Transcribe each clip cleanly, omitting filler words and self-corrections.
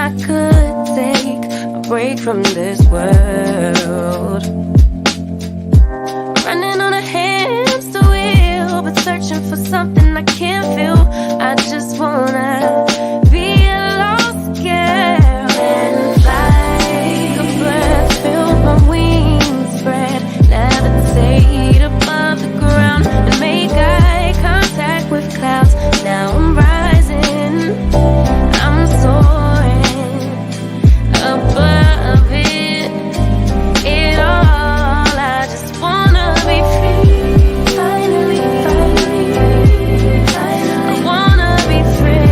I could take a break from this world. Running on a hamster wheel, but searching for something I can't feel. I just wanna be a lost girl and fly. Take a breath, feel my wings spread, levitate above the ground and make eye contact with clouds. Now I'm rising, I'm soaring above it all. I just wanna be free. Finally, I wanna be free.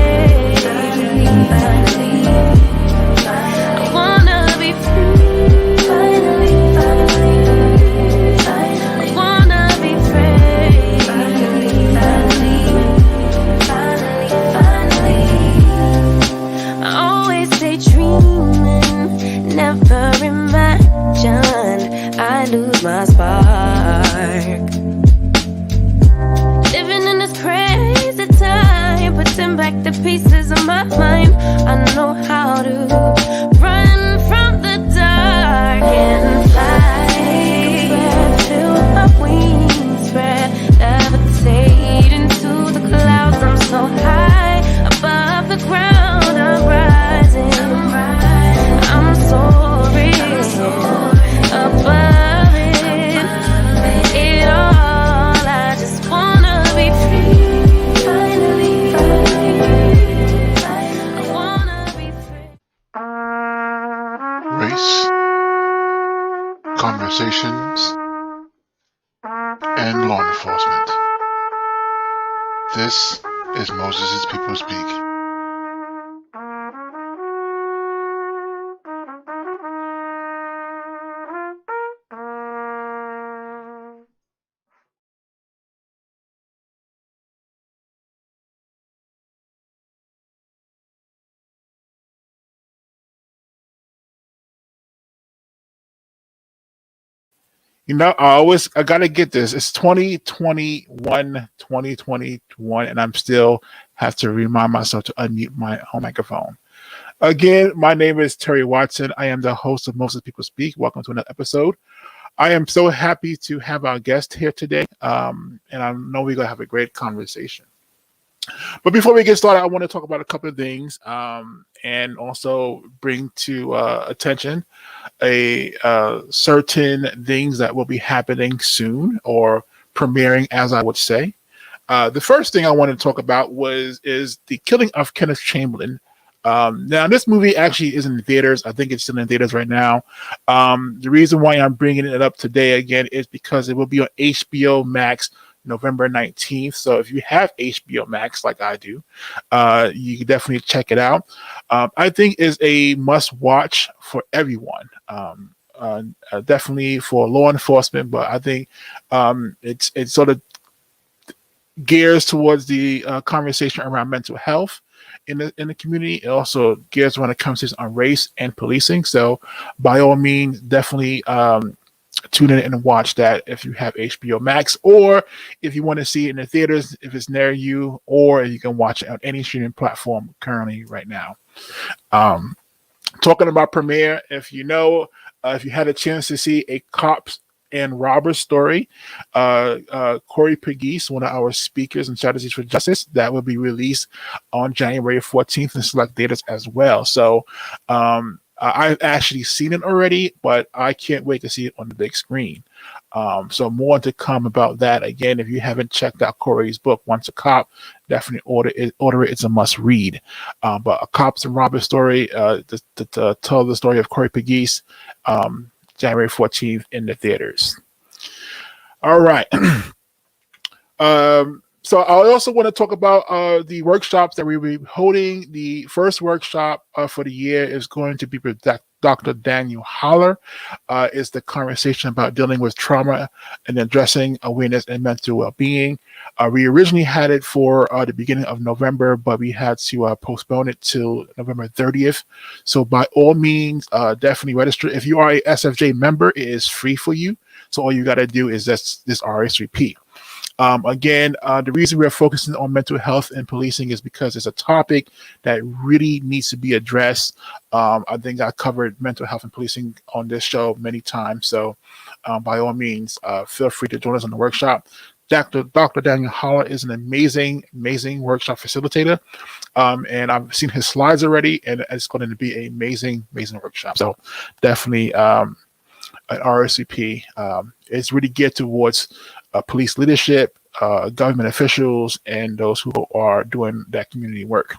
I wanna be free. Finally, I wanna be free. I always stay dreaming, never imagined I lose my spark. Living in this crazy time, putting back the pieces of my mind. I know how to run from the dark and fly. Take a breath, feel my wings spread, levitate into the clouds. I'm so high above the ground. I'm rising, I'm soaring above it all. I just wanna be free. Finally, I wanna be free. Race, conversations, and law enforcement. This is Moses' People Speak. I gotta get this. It's 2021, and I'm still have to remind myself to unmute my own microphone. Again, my name is Terry Watson. I am the host of Moses People Speak. Welcome to another episode. I am so happy to have our guest here today, and I know we're gonna have a great conversation. But before we get started, I want to talk about a couple of things, and also bring to attention a certain things that will be happening soon or premiering, as I would say. The first thing I want to talk about is the killing of Kenneth Chamberlain. Now, this movie actually is in theaters. I think it's still in theaters right now. The reason why I'm bringing it up today again is because it will be on HBO Max November 19th. So if you have HBO Max like I do, you can definitely check it out. I think is a must watch for everyone. Definitely for law enforcement, but I think it's sort of gears towards the conversation around mental health in the community. It also gears when it comes to on race and policing. So by all means, definitely tune in and watch that if you have HBO Max, or if you want to see it in the theaters, if it's near you, or you can watch it on any streaming platform currently right now. Talking about premiere, if you had a chance to see A Cops and Robbers story, Corey Pegues, one of our speakers and strategies for justice, that will be released on January 14th in select theaters as well. So I've actually seen it already, but I can't wait to see it on the big screen. So more to come about that. Again, if you haven't checked out Corey's book, Once a Cop, definitely order it. It's a must read. But A Cops and Robbers story, to tell the story of Corey Pegues, January 14th in the theaters. All right. So I also want to talk about the workshops that we will be holding. The first workshop for the year is going to be with Dr. Daniel Holler. It's the conversation about dealing with trauma and addressing awareness and mental well-being. We originally had it for the beginning of November, but we had to postpone it till November 30th. So by all means, definitely register. If you are a SFJ member, it is free for you. So all you got to do is this RSVP. Again, the reason we're focusing on mental health and policing is because it's a topic that really needs to be addressed. I think I covered mental health and policing on this show many times. So by all means, feel free to join us on the workshop. Dr. Daniel Holler is an amazing workshop facilitator. And I've seen his slides already, and it's going to be an amazing workshop. So definitely an RSVP. It's really geared towards police leadership, government officials, and those who are doing that community work.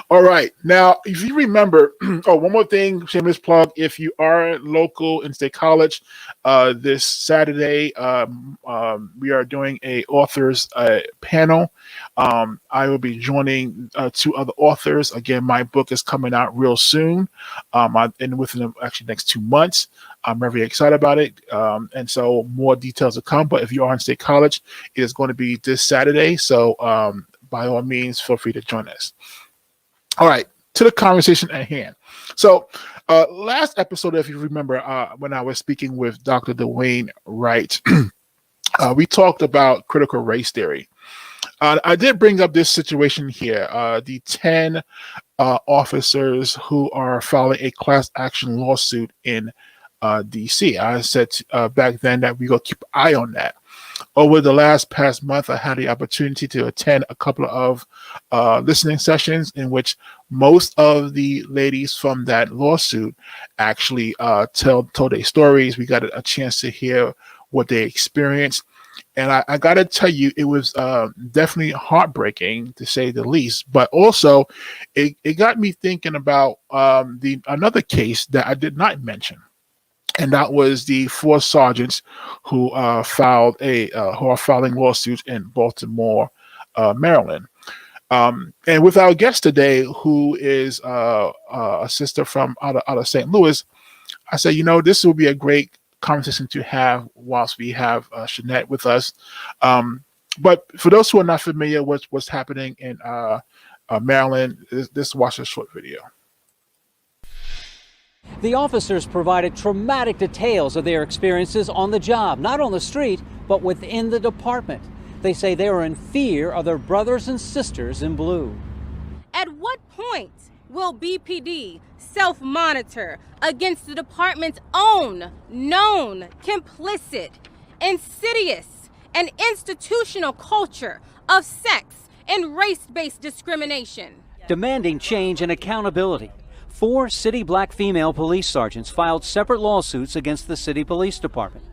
All right. Now, if you remember, one more thing, shameless plug. If you are local in State College, this Saturday, we are doing a authors panel. I will be joining two other authors. Again, my book is coming out real soon, and within actually next 2 months. I'm very excited about it. And so more details to come. But if you are in State College, it is going to be this Saturday. So by all means, feel free to join us. All right, to the conversation at hand. So last episode, if you remember, when I was speaking with Dr. Dwayne Wright, we talked about critical race theory. I did bring up this situation here, the 10 officers who are filing a class action lawsuit in DC. I said back then that we go keep an eye on that. Over the past month, I had the opportunity to attend a couple of listening sessions in which most of the ladies from that lawsuit actually told their stories. We got a chance to hear what they experienced. And I got to tell you, it was definitely heartbreaking, to say the least. But also, it got me thinking about another case that I did not mention. And that was the 4 sergeants who are filing lawsuits in Baltimore, Maryland. And with our guest today, who is a sister from out of St. Louis, I said, this will be a great conversation to have whilst we have Shanette with us. But for those who are not familiar with what's happening in Maryland, this watch a short video. The officers provided traumatic details of their experiences on the job, not on the street, but within the department. They say they are in fear of their brothers and sisters in blue. At what point will BPD self-monitor against the department's own known, complicit, insidious, and institutional culture of sex and race-based discrimination? Demanding change and accountability. 4 city black female police sergeants filed separate lawsuits against the city police department,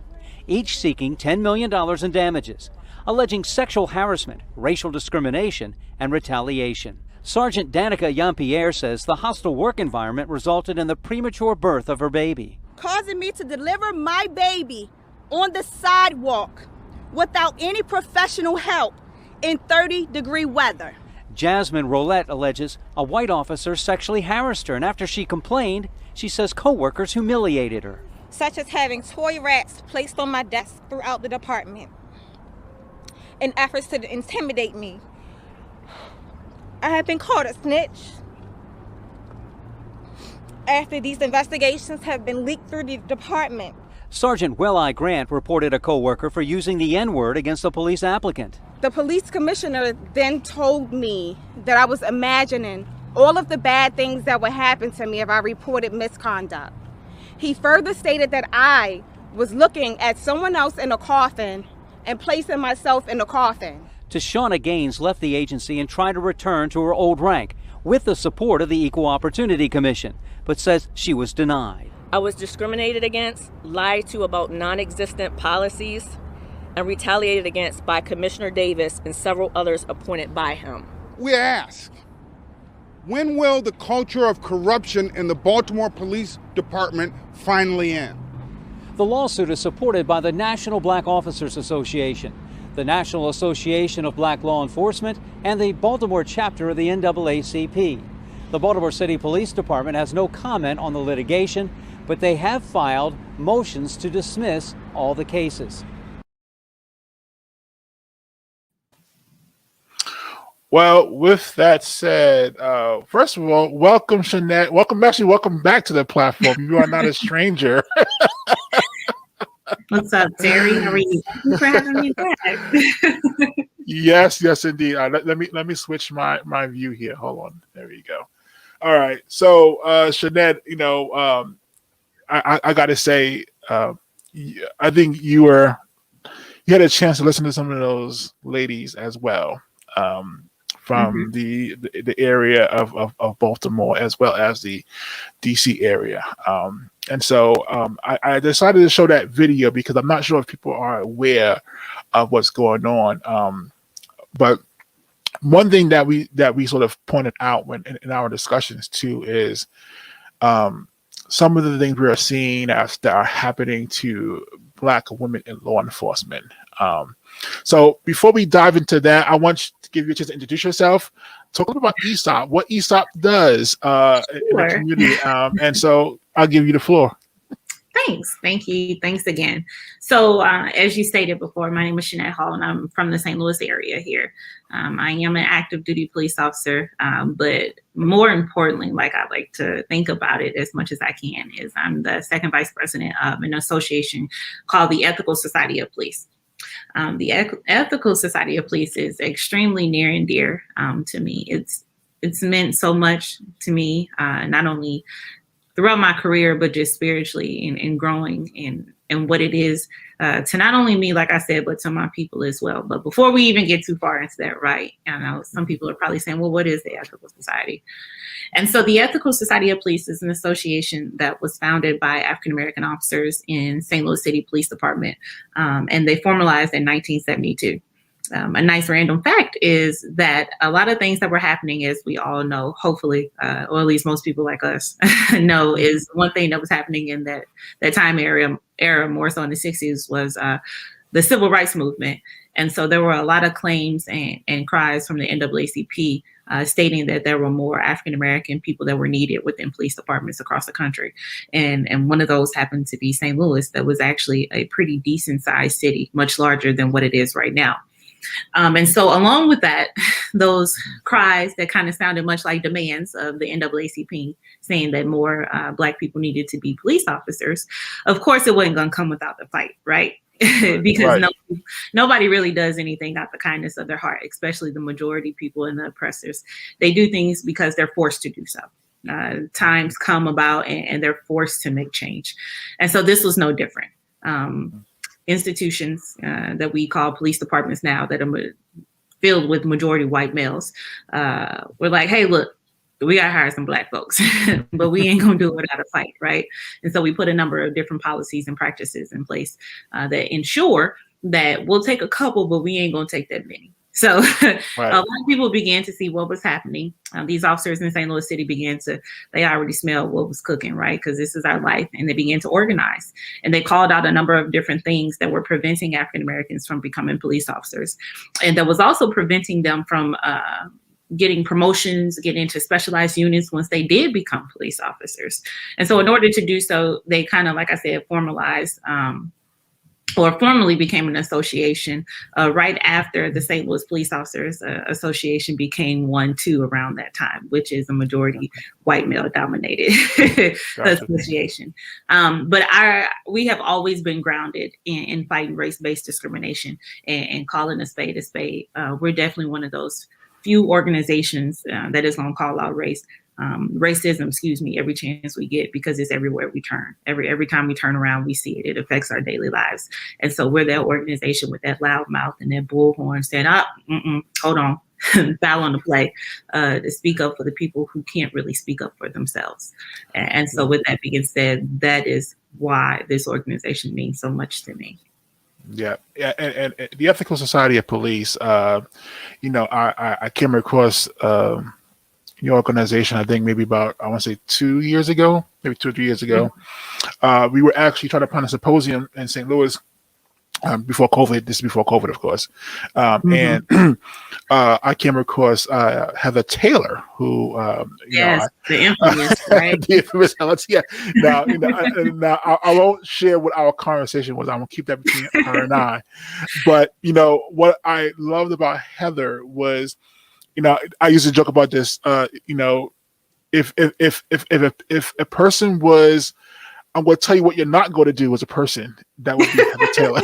each seeking $10 million in damages, alleging sexual harassment, racial discrimination, and retaliation. Sergeant Danica Jean-Pierre says the hostile work environment resulted in the premature birth of her baby. Causing me to deliver my baby on the sidewalk without any professional help in 30-degree weather. Jasmine Roulette alleges a white officer sexually harassed her, and after she complained, she says co-workers humiliated her. Such as having toy rats placed on my desk throughout the department in efforts to intimidate me. I have been called a snitch after these investigations have been leaked through the department. Sergeant Will-I Grant reported a co-worker for using the N-word against a police applicant. The police commissioner then told me that I was imagining all of the bad things that would happen to me if I reported misconduct. He further stated that I was looking at someone else in a coffin and placing myself in the coffin. Tashana Gaines left the agency and tried to return to her old rank with the support of the Equal Opportunity Commission, but says she was denied. I was discriminated against, lied to about non-existent policies, and retaliated against by Commissioner Davis and several others appointed by him. We ask, when will the culture of corruption in the Baltimore Police Department finally end? The lawsuit is supported by the National Black Officers Association, the National Association of Black Law Enforcement, and the Baltimore chapter of the NAACP. The Baltimore City Police Department has no comment on the litigation, but they have filed motions to dismiss all the cases. Well, with that said, first of all, welcome, Shanette. Welcome back to the platform. You are not a stranger. What's up, Terry? How are you? Thank you for having me back. Yes, indeed. Let me switch my view here. Hold on. There you go. All right. So, Shanette, I got to say, I think you had a chance to listen to some of those ladies as well, from the area of Baltimore as well as the DC area. And so I decided to show that video because I'm not sure if people are aware of what's going on. But one thing that we sort of pointed out in our discussions too is some of the things we are seeing that are happening to Black women in law enforcement. So before we dive into that, I want to give you a chance to introduce yourself. Talk a little about ESOP, what ESOP does in the community. And so I'll give you the floor. Thanks. Thank you. Thanks again. So as you stated before, my name is Shanette Hall, and I'm from the St. Louis area here. I am an active duty police officer, but more importantly, like I like to think about it as much as I can, is I'm the second vice president of an association called the Ethical Society of Police. The Ethical Society of Police is extremely near and dear to me. It's meant so much to me, not only throughout my career, but just spiritually and growing in what it is to not only me, like I said, but to my people as well. But before we even get too far into that, right? I know some people are probably saying, well, what is the Ethical Society? And so the Ethical Society of Police is an association that was founded by African-American officers in St. Louis City Police Department, and they formalized in 1972. A nice random fact is that a lot of things that were happening, as we all know, hopefully, or at least most people like us know, is one thing that was happening in that time era, more so in the 60s, was the civil rights movement. And so there were a lot of claims and cries from the NAACP stating that there were more African-American people that were needed within police departments across the country. And one of those happened to be St. Louis, that was actually a pretty decent sized city, much larger than what it is right now. And so along with that, those cries that kind of sounded much like demands of the NAACP saying that more Black people needed to be police officers, of course, it wasn't going to come without the fight, right? Because nobody really does anything out the kindness of their heart, especially the majority people and the oppressors. They do things because they're forced to do so. Times come about and they're forced to make change. And so this was no different. Institutions that we call police departments now that are filled with majority white males, we're like, hey, look, we got to hire some Black folks, but we ain't going to do it without a fight, right? And so we put a number of different policies and practices in place that ensure that we'll take a couple, but we ain't going to take that many. So right. A lot of people began to see what was happening. These officers in St. Louis City they already smelled what was cooking, right? Because this is our life. And they began to organize. And they called out a number of different things that were preventing African Americans from becoming police officers. And that was also preventing them from getting promotions, getting into specialized units once they did become police officers. And so in order to do so, they kind of, like I said, formalized or formally became an association right after the St. Louis Police Officers Association became one too around that time, which is a majority white male dominated association. But we have always been grounded in fighting race-based discrimination and calling a spade a spade. We're definitely one of those few organizations that is going to call out racism, every chance we get, because it's everywhere we turn. Every time we turn around, we see it. It affects our daily lives. And so we're that organization with that loud mouth and that bullhorn saying, hold on, foul on the play, to speak up for the people who can't really speak up for themselves. And so with that being said, that is why this organization means so much to me. Yeah, and the Ethical Society of Police, I came across your organization, I think maybe about, I want to say 2 years ago, maybe 2 or 3 years ago. We were actually trying to plan a symposium in St. Louis before COVID. This is before COVID, of course. And I came across Heather Taylor, who, the infamous, right? The infamous Heather. Yeah. Now, I won't share what our conversation was. I'm gonna keep that between her and I. But what I loved about Heather was, I used to joke about this. If a person was I'm going to tell you what you're not going to do as a person. That would be Heather Taylor,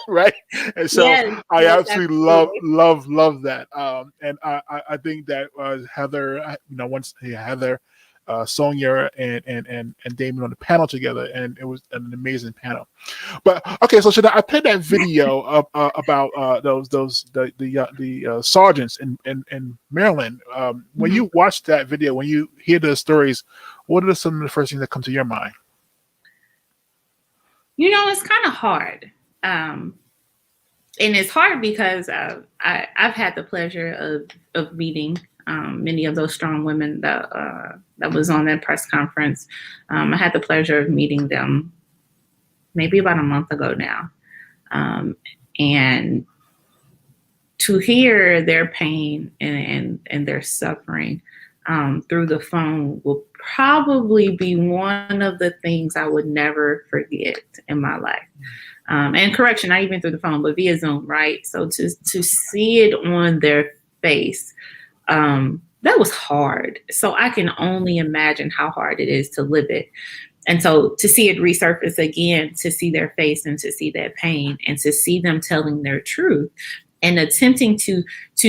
right? And so Yes, I yes, absolutely absolutely. love that. And I think that Heather, once Heather, Sonia, and Damon on the panel together, and it was an amazing panel. But okay, so should I played that video about the sergeants in Maryland. When you watch that video, when you hear the stories, what are some of the first things that come to your mind? It's kind of hard. And it's hard because I've had the pleasure of meeting many of those strong women that was on that press conference. I had the pleasure of meeting them maybe about a month ago now. And to hear their pain and their suffering through the phone will probably be one of the things I would never forget in my life. And correction, not even through the phone, but via Zoom, right? So to see it on their face, that was hard. So I can only imagine how hard it is to live it. And so to see it resurface again, to see their face and to see that pain and to see them telling their truth and attempting to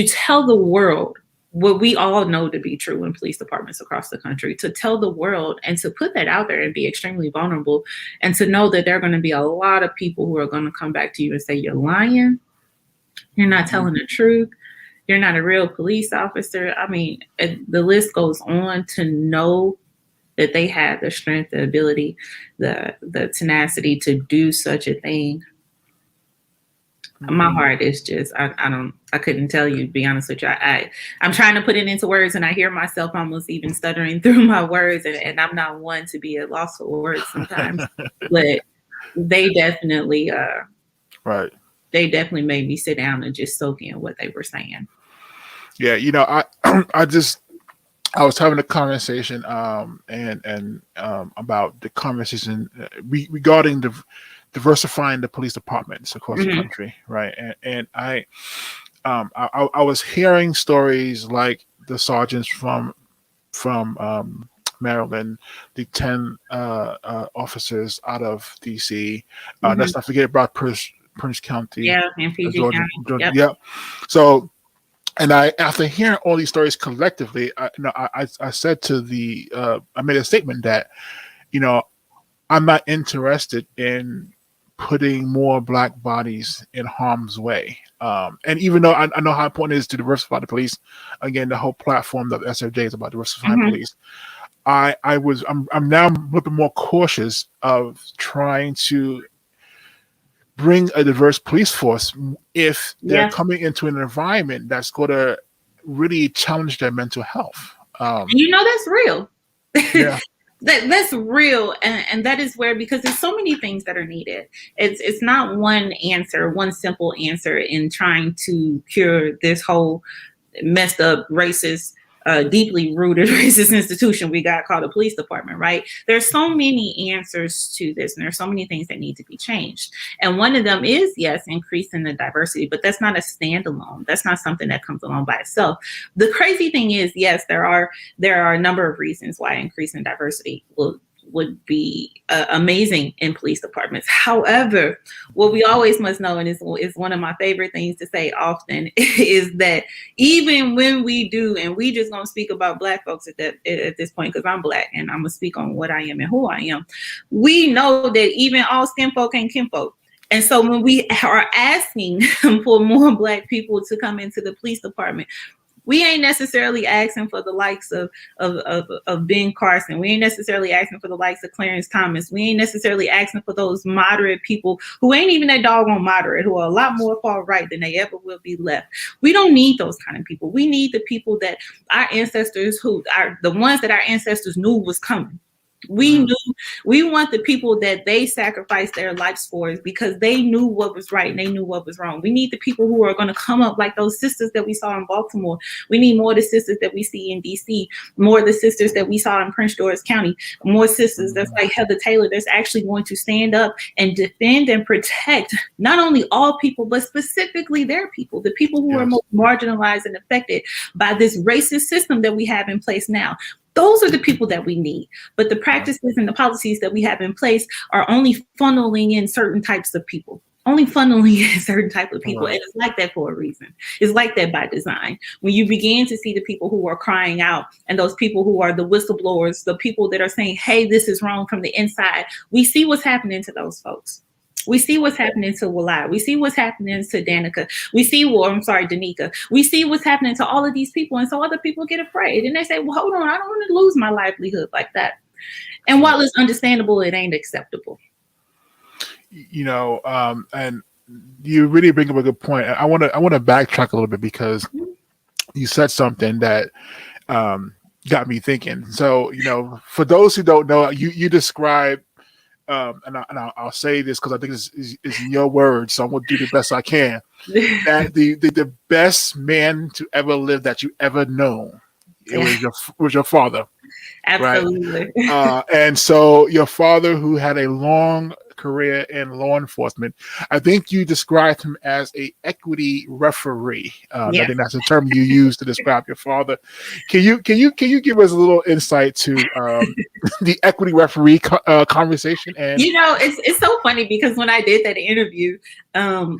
tell the world what we all know to be true in police departments across the country, to tell the world and to put that out there and be extremely vulnerable and to know that there are going to be a lot of people who are going to come back to you and say, you're lying. You're not telling the truth. You're not a real police officer. I mean, the list goes on. To know that they had the strength, the ability, the tenacity to do such a thing. My heart is just, I couldn't tell you, to be honest with you. I'm trying to put it into words and I hear myself almost even stuttering through my words, and I'm not one to be at loss for words sometimes, but they definitely, right. They definitely made me sit down and just soak in what they were saying. Yeah. I was having a conversation, and about the conversation regarding diversifying the police departments across the country, right? And I was hearing stories like the sergeants from Maryland, the 10 officers out of DC. Let's not forget about Prince County, and PG Georgia. County. Yep. So, and after hearing all these stories collectively, I said to I made a statement that, I'm not interested in putting more Black bodies in harm's way. And even though I know how important it is to diversify the police, again, the whole platform of SFJ is about diversifying police. I'm now a little bit more cautious of trying to bring a diverse police force if they're coming into an environment that's going to really challenge their mental health. That's real. Yeah. That's real, and that is where, because there's so many things that are needed. It's not one simple answer in trying to cure this whole messed up racist, deeply rooted racist institution we got called a police department, right? There's so many answers to this, and there's so many things that need to be changed. And one of them is, yes, increasing the diversity, but that's not a standalone. That's not something that comes along by itself. The crazy thing is, yes, there are a number of reasons why increasing diversity would be amazing in police departments. However, what we always must know, and is one of my favorite things to say often, is that even when we do, and we just gonna speak about Black folks at this point, because I'm Black and I'm gonna speak on what I am and who I am, we know that even all skin folk ain't kinfolk. And so when we are asking for more Black people to come into the police department, we ain't necessarily asking for the likes of Ben Carson. We ain't necessarily asking for the likes of Clarence Thomas. We ain't necessarily asking for those moderate people who ain't even that doggone moderate, who are a lot more far right than they ever will be left. We don't need those kind of people. We need the people that our ancestors, who are the ones that our ancestors knew was coming. We want the people that they sacrificed their lives for, because they knew what was right and they knew what was wrong. We need the people who are going to come up like those sisters that we saw in Baltimore. We need more of the sisters that we see in DC, more of the sisters that we saw in Prince George County, more sisters that's like Heather Taylor, that's actually going to stand up and defend and protect not only all people, but specifically their people, the people who are most marginalized and affected by this racist system that we have in place now. Those are the people that we need. But the practices and the policies that we have in place are only funneling in certain types of people. Only funneling in certain type of people. Right. And it's like that for a reason. It's like that by design. When you begin to see the people who are crying out and those people who are the whistleblowers, the people that are saying, hey, this is wrong from the inside, we see what's happening to those folks. We see what's happening to Walai. We see what's happening to Danica. Danica. We see what's happening to all of these people. And so other people get afraid. And they say, well, hold on, I don't want to lose my livelihood like that. And while it's understandable, it ain't acceptable. And you really bring up a good point. I want to backtrack a little bit because you said something that got me thinking. So, for those who don't know, you describe, and I'll say this because I think it's in your words, so I'm going to do the best I can, that the best man to ever live that you ever known, it was your father. Absolutely. Right? And so your father, who had a long career in law enforcement, I think you described him as a equity referee. I think that's the term you use to describe your father. Can you give us a little insight to the equity referee conversation? And it's so funny because when I did that interview,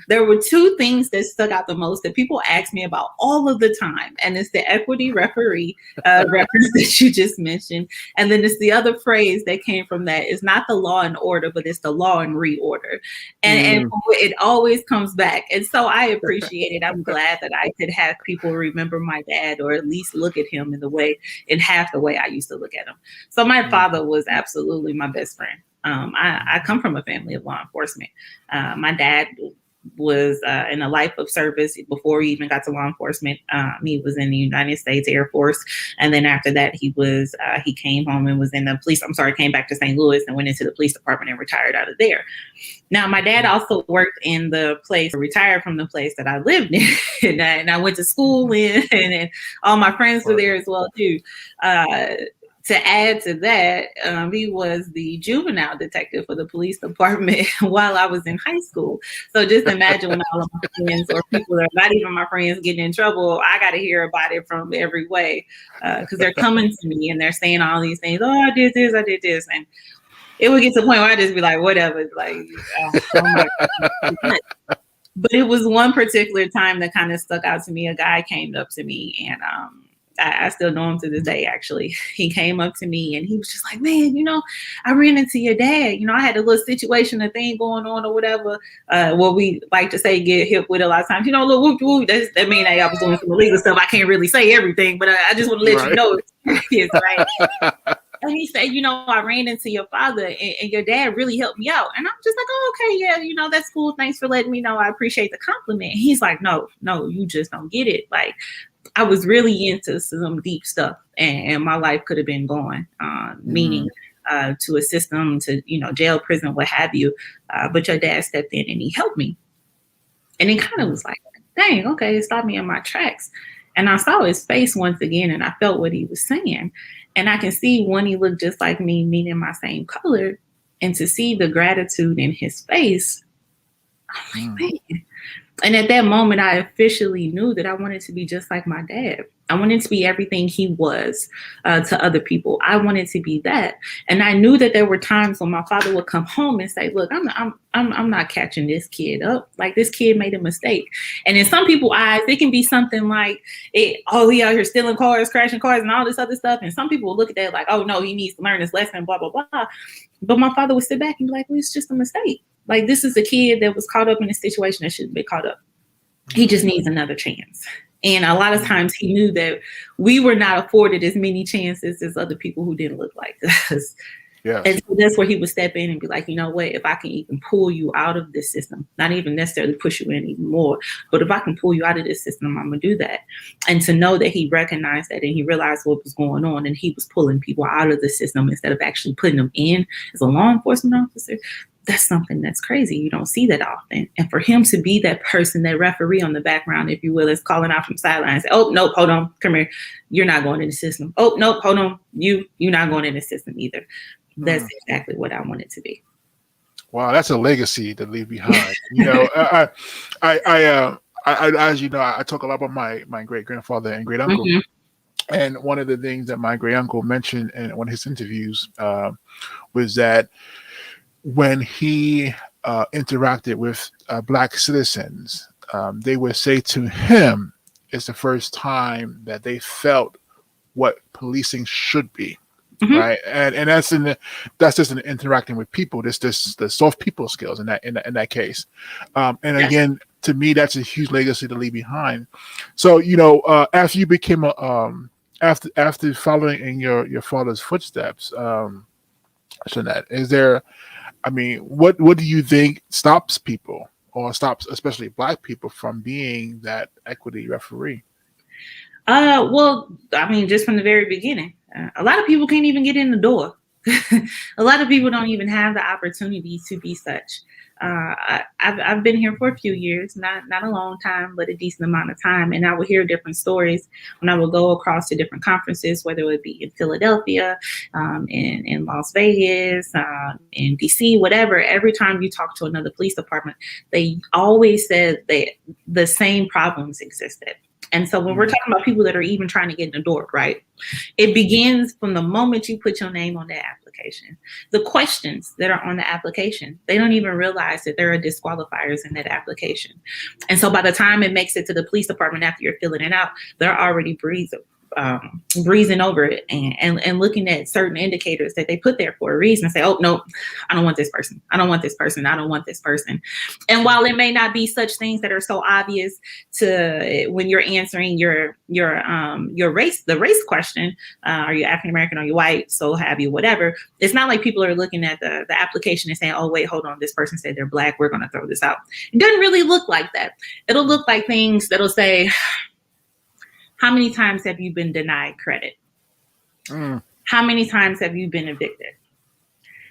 there were two things that stuck out the most that people ask me about all of the time, and it's the equity referee reference that you just mentioned, and then it's the other phrase that came from that. It's not the law and order, but it's the law and reorder, and it always comes back. And so I appreciate it. I'm glad that I could have people remember my dad, or at least look at him in half the way I used to look at him. So my father was absolutely my best friend. I come from a family of law enforcement. My dad was in a life of service before he even got to law enforcement. He was in the United States Air Force. And then after that, he came home and was in the police. Came back to St. Louis and went into the police department and retired out of there. Now, my dad also worked in the place, retired from the place that I lived in. and I went to school in, and all my friends were there as well, too. To add to that, he was the juvenile detective for the police department while I was in high school. So just imagine when all of my friends or people that are not even my friends getting in trouble, I got to hear about it from every way because they're coming to me and they're saying all these things. Oh, I did this. And it would get to the point where I just be like, whatever. Like, oh my God. But it was one particular time that kind of stuck out to me. A guy came up to me and I still know him to this day, actually. He came up to me and he was just like, man, I ran into your dad. I had a little situation, a thing going on or whatever. What we like to say, get hip with a lot of times, a little whoop whoop. That mean I was doing some illegal stuff. I can't really say everything, but I just want to let you know it's right. And he said, I ran into your father and your dad really helped me out. And I'm just like, oh, okay, yeah, that's cool. Thanks for letting me know. I appreciate the compliment. He's like, no, you just don't get it. Like, I was really into some deep stuff and my life could have been gone, meaning to a system, to, jail, prison, what have you. But your dad stepped in and he helped me. And it kind of was like, dang, okay, it stopped me in my tracks. And I saw his face once again and I felt what he was saying. And I can see when he looked just like me, meaning my same color. And to see the gratitude in his face, I'm like, man. And at that moment, I officially knew that I wanted to be just like my dad. I wanted to be everything he was to other people. I wanted to be that. And I knew that there were times when my father would come home and say, look, I'm not catching this kid up. Like, this kid made a mistake. And in some people's eyes, it can be something like, he out here stealing cars, crashing cars, and all this other stuff. And some people will look at that like, oh, no, he needs to learn his lesson, blah, blah, blah. But my father would sit back and be like, well, it's just a mistake. Like, this is a kid that was caught up in a situation that shouldn't be caught up. He just needs another chance. And a lot of times he knew that we were not afforded as many chances as other people who didn't look like us. Yeah. And so that's where he would step in and be like, you know what, if I can even pull you out of this system, not even necessarily push you in even more, but if I can pull you out of this system, I'm going to do that. And to know that he recognized that and he realized what was going on and he was pulling people out of the system instead of actually putting them in as a law enforcement officer, that's something that's crazy. You don't see that often. And for him to be that person, that referee on the background, if you will, is calling out from sidelines. Oh, nope, hold on, come here. You're not going in the system. Oh, nope, hold on. You're not going in the system either. That's exactly what I want it to be. Wow, that's a legacy to leave behind. I as you know, I talk a lot about my great grandfather and great uncle. Mm-hmm. And one of the things that my great uncle mentioned in one of his interviews was that when he interacted with black citizens, they would say to him, it's the first time that they felt what policing should be. Mhm. Right, and that's just in interacting with people. This the soft people skills in that case, and Yes. again, to me, that's a huge legacy to leave behind. So after you became after following in your father's footsteps, Shanette, is there? I mean, what do you think stops people or stops especially black people from being that equity referee? Well, I mean, just from the very beginning, a lot of people can't even get in the door. A lot of people don't even have the opportunity to be such. I've been here for a few years, not a long time, but a decent amount of time, and I would hear different stories when I would go across to different conferences, whether it be in Philadelphia, in Las Vegas, in DC, whatever. Every time you talk to another police department, they always said that the same problems existed. And so when we're talking about people that are even trying to get in the door, right, it begins from the moment you put your name on that application. The questions that are on the application, they don't even realize that there are disqualifiers in that application. And so by the time it makes it to the police department after you're filling it out, they're already breezing over it and looking at certain indicators that they put there for a reason and say, oh, no, I don't want this person. I don't want this person. I don't want this person. And while it may not be such things that are so obvious to when you're answering your race, the race question, are you African American, are you white, so have you, whatever, it's not like people are looking at the application and saying, oh, wait, hold on, this person said they're black, we're going to throw this out. It doesn't really look like that. It'll look like things that'll say, how many times have you been denied credit? How many times have you been evicted?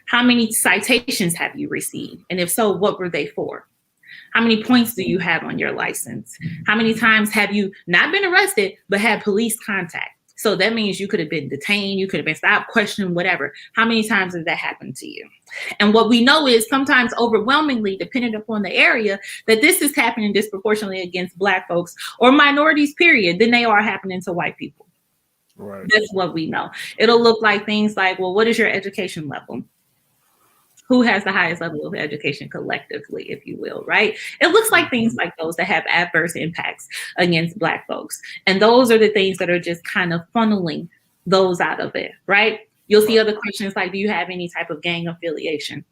How many citations have you received? And if so, what were they for? How many points do you have on your license? How many times have you not been arrested, but had police contact? So that means you could have been detained, you could have been stopped, questioned, whatever. How many times has that happened to you? And what we know is sometimes overwhelmingly, depending upon the area, that this is happening disproportionately against black folks or minorities, period, than they are happening to white people. Right. That's what we know. It'll look like things like, well, what is your education level? Who has the highest level of education collectively, if you will, right? It looks like things like those that have adverse impacts against black folks. And those are the things that are just kind of funneling those out of it, right? You'll see other questions like, do you have any type of gang affiliation?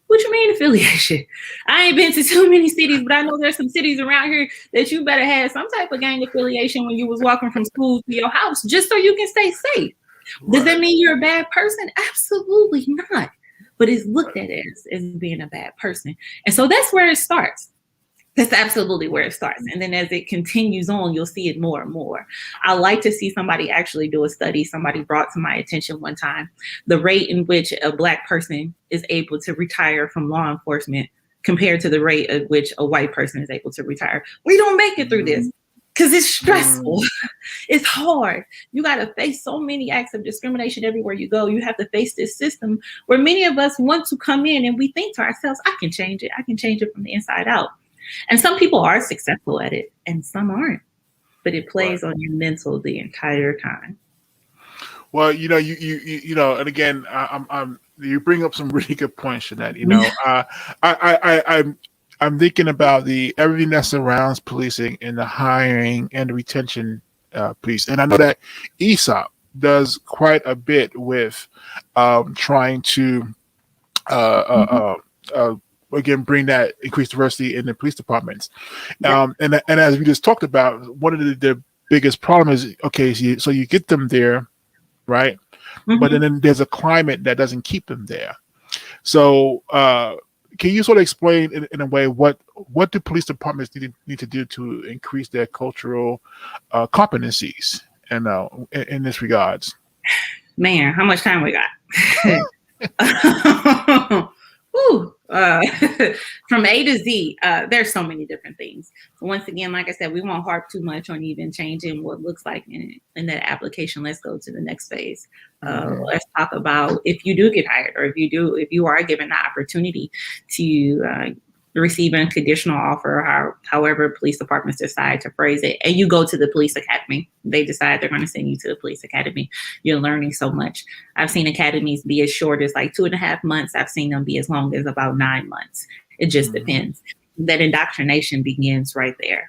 What you mean affiliation? I ain't been to too many cities, but I know there's some cities around here that you better have some type of gang affiliation when you was walking from school to your house, just so you can stay safe. Right. Does that mean you're a bad person? Absolutely not. But it's looked at as being a bad person. And so that's where it starts. That's absolutely where it starts. And then as it continues on, you'll see it more and more. I like to see somebody actually do a study. Somebody brought to my attention one time the rate in which a black person is able to retire from law enforcement compared to the rate at which a white person is able to retire. We don't make it through this. Because it's stressful. It's hard. You got to face so many acts of discrimination everywhere you go. You have to face this system where many of us want to come in and we think to ourselves, I can change it. I can change it from the inside out. And some people are successful at it and some aren't. But it plays on your mental the entire time. Well, you know, and again, you bring up some really good points, Shanette. You know, I'm thinking about everything that surrounds policing and the hiring and the retention piece. And I know that ESOP does quite a bit with trying to, again, bring that increased diversity in the police departments. And as we just talked about, one of the biggest problems is, okay, so you get them there, right? But then there's a climate that doesn't keep them there. So, can you sort of explain in a way what do police departments need to do to increase their cultural competencies in this regards? Man, how much time we got? From A to Z, there's so many different things. Once again, like I said, we won't harp too much on even changing what looks like in that application. Let's go to the next phase. Let's talk about if you do get hired, or if you are given the opportunity to receive an conditional offer, or however police departments decide to phrase it, and you go to the police academy. They decide they're going to send you to the police academy. You're learning so much. I've seen academies be as short as like 2.5 months. I've seen them be as long as about 9 months. It just depends. That indoctrination begins right there.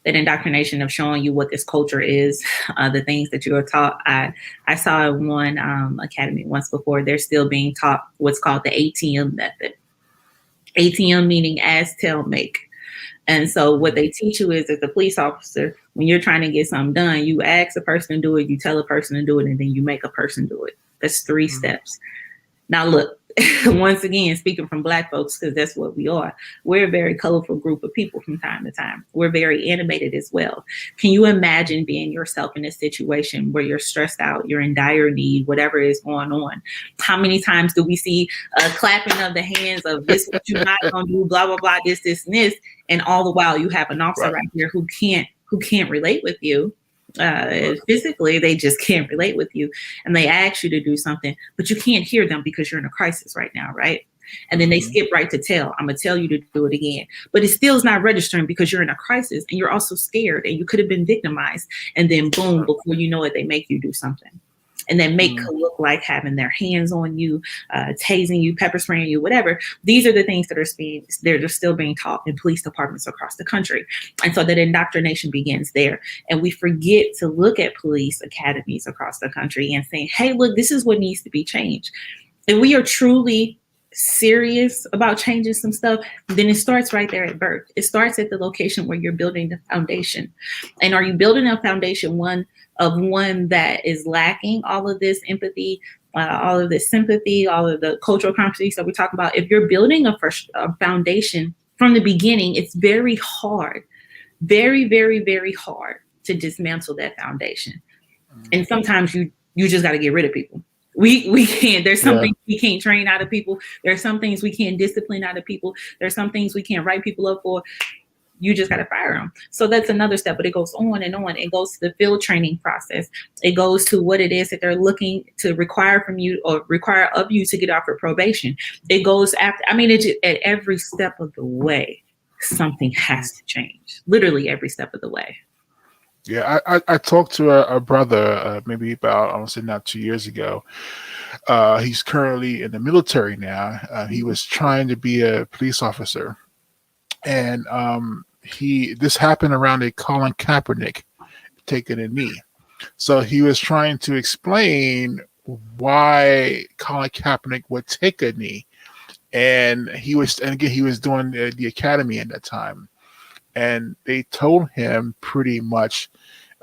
That indoctrination of showing you what this culture is, the things that you are taught. I saw in one academy once before, they're still being taught what's called the ATM method. ATM meaning ask, tell, make. And so what they teach you is, as a police officer, when you're trying to get something done, you ask a person to do it, you tell a person to do it, and then you make a person do it. That's 3 steps. Now look, once again, speaking from Black folks, because that's what we are, we're a very colorful group of people from time to time. We're very animated as well. Can you imagine being yourself in a situation where you're stressed out, you're in dire need, whatever is going on? How many times do we see a clapping of the hands of this, what you're not going to do, blah, blah, blah, this, and this, and all the while you have an officer right here who can't relate with you. Physically, they just can't relate with you, and they ask you to do something, but you can't hear them because you're in a crisis right now, right? And then they skip right to tell. I'm gonna tell you to do it again, but it still is not registering because you're in a crisis and you're also scared and you could have been victimized, and then boom, before you know it, they make you do something. And then make could look like having their hands on you, tasing you, pepper spraying you, whatever. These are the things that they're still being taught in police departments across the country. And so that indoctrination begins there. And we forget to look at police academies across the country and say, hey, look, this is what needs to be changed. If we are truly serious about changing some stuff, then it starts right there at birth. It starts at the location where you're building the foundation. And are you building a foundation one that is lacking all of this empathy, all of this sympathy, all of the cultural competencies that we talk about? If you're building a foundation from the beginning, it's very hard, very, very, very hard to dismantle that foundation. And sometimes you just got to get rid of people. We can't. There's some things we can't train out of people. There's some things we can't discipline out of people. There's some things we can't write people up for. You just got to fire them. So that's another step, but it goes on and on. It goes to the field training process. It goes to what it is that they're looking to require from you or require of you to get off of probation. It goes after, at every step of the way, something has to change. Literally every step of the way. Yeah, I talked to a brother maybe about, I want to say now 2 years ago. He's currently in the military now. He was trying to be a police officer. And this happened around a Colin Kaepernick taking a knee. So he was trying to explain why Colin Kaepernick would take a knee. And again, he was doing the academy at that time. And they told him pretty much,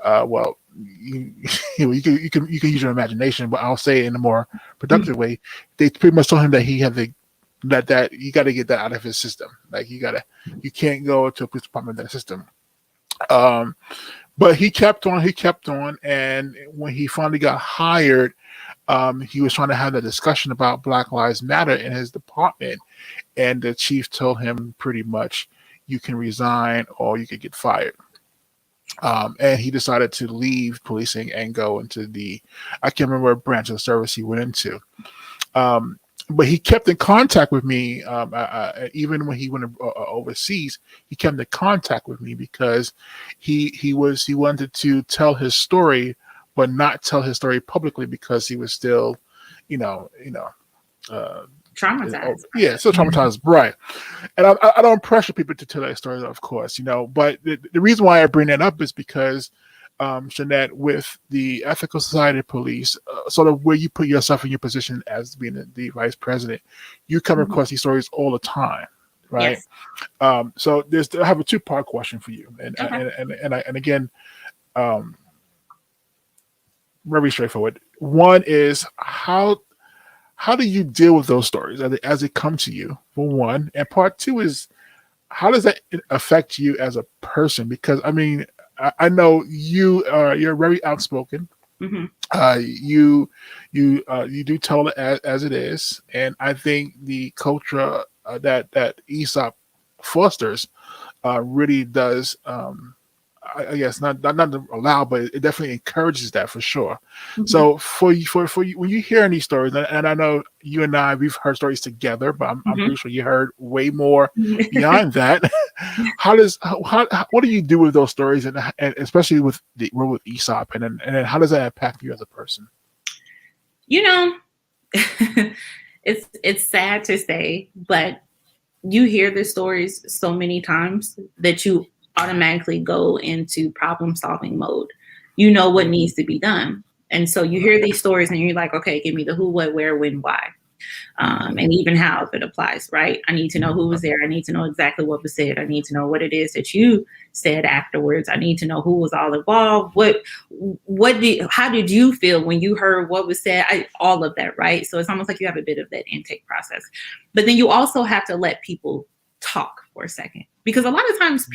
you can use your imagination, but I'll say it in a more productive way. They pretty much told him that he had that you got to get that out of his system. Like you can't go to a police department in that system. But he kept on, and when he finally got hired, he was trying to have that discussion about Black Lives Matter in his department, and the chief told him pretty much, you can resign or you could get fired. And he decided to leave policing and go into I can't remember what branch of the service he went into. But he kept in contact with me, even when he went overseas. He kept in contact with me because he wanted to tell his story, but not tell his story publicly because he was still, traumatized. Yeah, still traumatized, right? And I don't pressure people to tell that story, of course, But the reason why I bring that up is because, Shanette, with the Ethical Society of Police, sort of where you put yourself in your position as being the vice president, you come across these stories all the time, right? Yes. So I have a 2-part question for you, and again, very straightforward. One is how do you deal with those stories as they come to you, for one? And part 2 is, how does that affect you as a person? Because I know you're very outspoken. Mm-hmm. You do tell it as it is, and I think the culture that Aesop fosters really does. I guess not to allow, but it definitely encourages that for sure. So for you, when you hear any stories, and I know you and I, we've heard stories together, but I'm pretty sure you heard way more beyond that. What do you do with those stories, and especially with ESOP, and then how does that impact you as a person? It's sad to say, but you hear the stories so many times that you automatically go into problem solving mode. You know what needs to be done. And so you hear these stories and you're like, okay, give me the who, what, where, when, why. And even how, if it applies, right? I need to know who was there. I need to know exactly what was said. I need to know what it is that you said afterwards. I need to know who was all involved. How did you feel when you heard what was said? All of that, right? So it's almost like you have a bit of that intake process. But then you also have to let people talk for a second, because a lot of times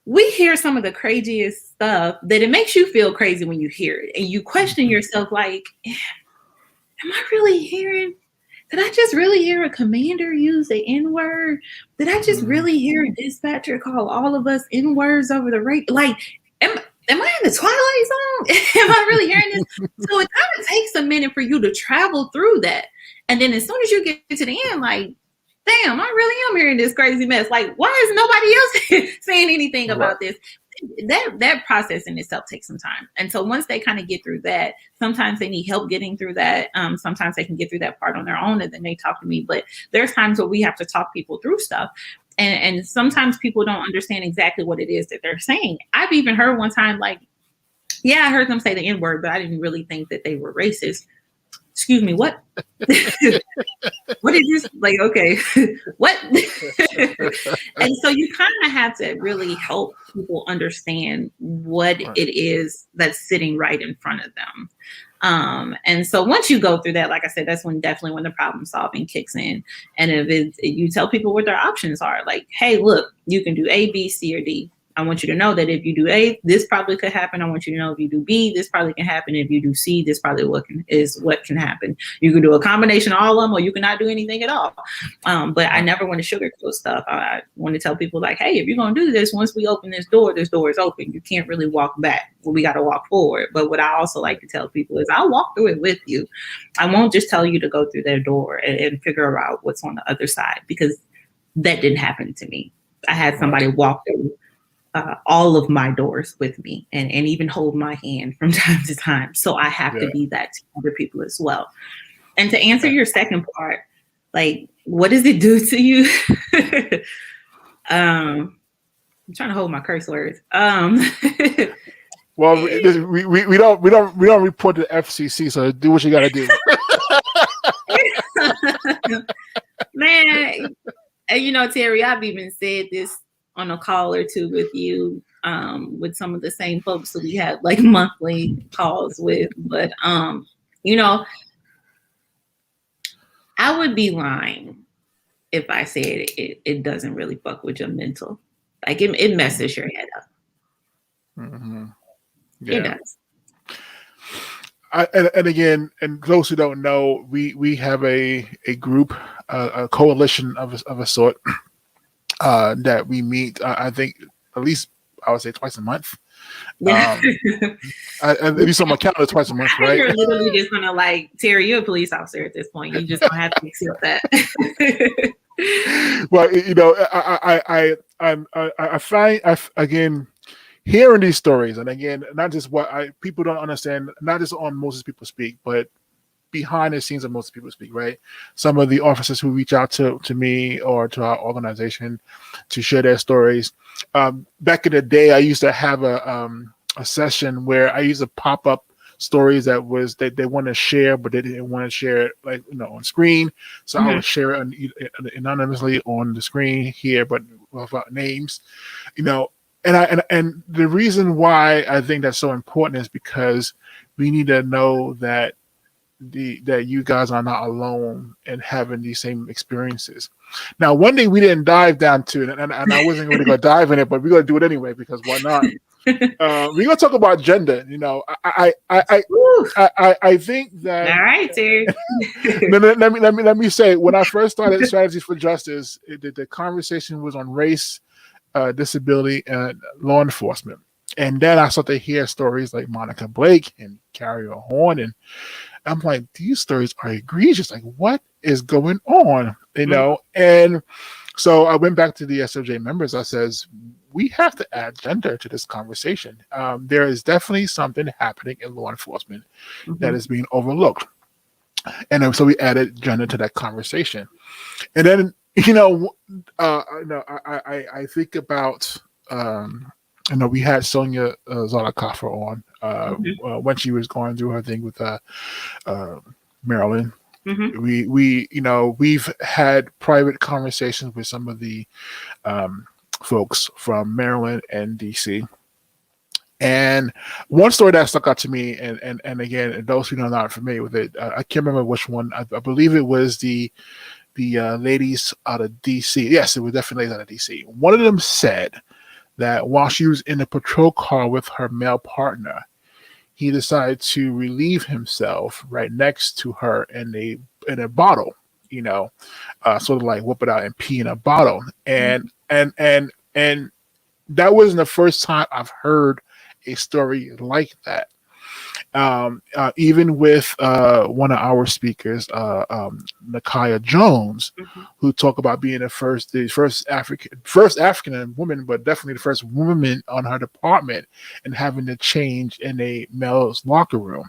we hear some of the craziest stuff that it makes you feel crazy when you hear it, and you question yourself, like, am I really hearing? Did I just really hear a commander use the N-word? Did I just really hear a dispatcher call all of us N-words over the radio? Like, am I in the Twilight Zone? Am I really hearing this? So it kind of takes a minute for you to travel through that. And then as soon as you get to the end, like, damn, I really am hearing this crazy mess. Like, why is nobody else saying anything about this? That process in itself takes some time. And so once they kind of get through that, sometimes they need help getting through that. Sometimes they can get through that part on their own and then they talk to me. But there's times where we have to talk people through stuff. And sometimes people don't understand exactly what it is that they're saying. I've even heard one time, like, yeah, I heard them say the N-word, but I didn't really think that they were racist. Excuse me, what? What is this? Like, okay, what? And so you kind of have to really help people understand what it is that's sitting right in front of them. And so once you go through that, like I said, that's definitely when the problem solving kicks in. And if you tell people what their options are, like, hey, look, you can do A, B, C, or D. I want you to know that if you do A, this probably could happen. I want you to know if you do B, this probably can happen. If you do C, this probably what can happen. You can do a combination of all of them, or you cannot do anything at all. But I never want to sugarcoat stuff. I want to tell people, like, hey, if you're going to do this, once we open this door is open. You can't really walk back. Well, we got to walk forward. But what I also like to tell people is I'll walk through it with you. I won't just tell you to go through that door and figure out what's on the other side, because that didn't happen to me. I had somebody walk through all of my doors with me and even hold my hand from time to time. So I have to be that to other people as well. And to answer your second part, like, what does it do to you? I'm trying to hold my curse words. Well, we don't report to the FCC, so do what you got to do. Man, and Terry, I've even said this on a call or two with you, with some of the same folks that we had like monthly calls with. But, I would be lying if I said it doesn't really fuck with your mental. Like, it messes your head up. Mm-hmm. Yeah. It does. And again, and those who don't know, we have a group, a coalition of a sort, that we meet. I think at least I would say twice a month. At least on my calendar, twice a month, right? You're literally just gonna, like, Terry, you're a police officer at this point. You just don't have to accept that. Well, I find again, hearing these stories, and again, not just people don't understand, not just on Moses People Speak, but behind the scenes of Moses People Speak, right? Some of the officers who reach out to me or to our organization to share their stories. Back in the day, I used to have a session where I used to pop up stories that they want to share, but they didn't want to share it, like, on screen. So I would share it anonymously on the screen here, but without names, And the reason why I think that's so important is because we need to know that you guys are not alone in having these same experiences. Now, one thing we didn't dive down to, and I wasn't really going to dive in it, but we're going to do it anyway, because why not? We're going to talk about gender. I think that. All right, Terry. let me say, when I first started Strategies for Justice, the conversation was on race, disability, and law enforcement. And then I start to hear stories like Monica Blake and Carrier Horn, and I'm like, these stories are egregious. Like, what is going on? You know? And so I went back to the SOJ members. I says, we have to add gender to this conversation. There is definitely something happening in law enforcement that is being overlooked. And so we added gender to that conversation. And then, I think about, we had Sonia Zollicoffer on when she was going through her thing with Maryland. We've had private conversations with some of the folks from Maryland and DC. And one story that stuck out to me, and again, those who are not familiar with it, I can't remember which one. I believe it was the ladies out of DC. Yes, it was definitely out of DC. One of them said that while she was in a patrol car with her male partner, he decided to relieve himself right next to her in a bottle, sort of like whip it out and pee in a bottle. And that wasn't the first time I've heard a story like that. Even with one of our speakers, Nakia Jones, who talked about being the first African woman, but definitely the first woman on her department, and having to change in a male's locker room.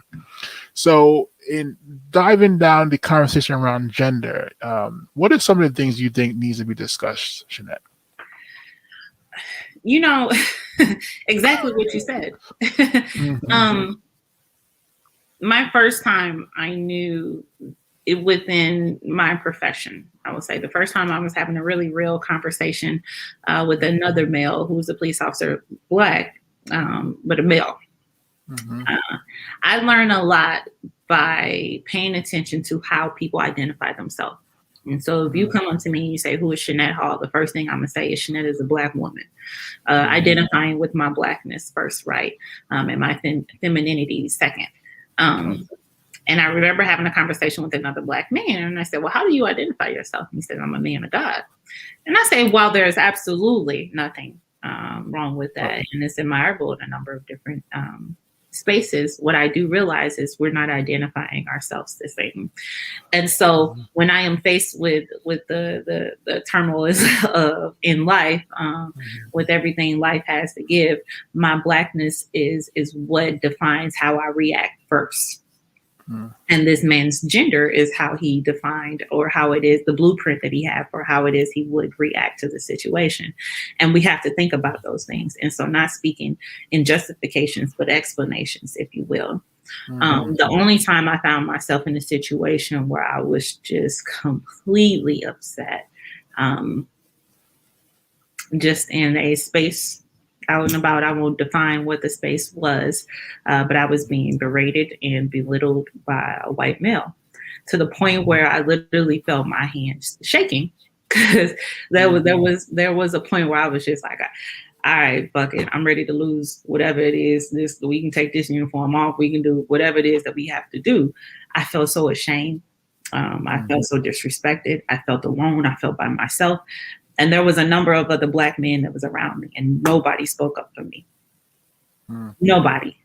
So, in diving down the conversation around gender, what are some of the things you think needs to be discussed, Shanette? Exactly what you said. My first time I knew it within my profession, I would say the first time I was having a really real conversation with another male who was a police officer, Black, but a male. I learned a lot by paying attention to how people identify themselves. And so if you come up to me and you say, who is Shanette Hall? The first thing I'm going to say is Shanette is a Black woman, identifying with my Blackness first, right? And my femininity second. And I remember having a conversation with another Black man, and I said, well, how do you identify yourself? And he said, I'm a man of God. And I say, well, there's absolutely nothing wrong with that. And it's admirable in a number of different spaces. What I do realize is we're not identifying ourselves the same. And so when I am faced with the turmoils of in life, with everything life has to give, my Blackness is what defines how I react first. And this man's gender is how he defined, or how it is the blueprint that he had for how it is he would react to the situation. And we have to think about those things. And so not speaking in justifications, but explanations, if you will. The only time I found myself in a situation where I was just completely upset, just in a space out and about, I won't define what the space was, but I was being berated and belittled by a white male, to the point where I literally felt my hands shaking, because there was a point where I was just like, all right, fuck it, I'm ready to lose whatever it is. We can take this uniform off. We can do whatever it is that we have to do. I felt so ashamed. I felt so disrespected. I felt alone. I felt by myself. And there was a number of other Black men that was around me, and nobody spoke up for me. Nobody.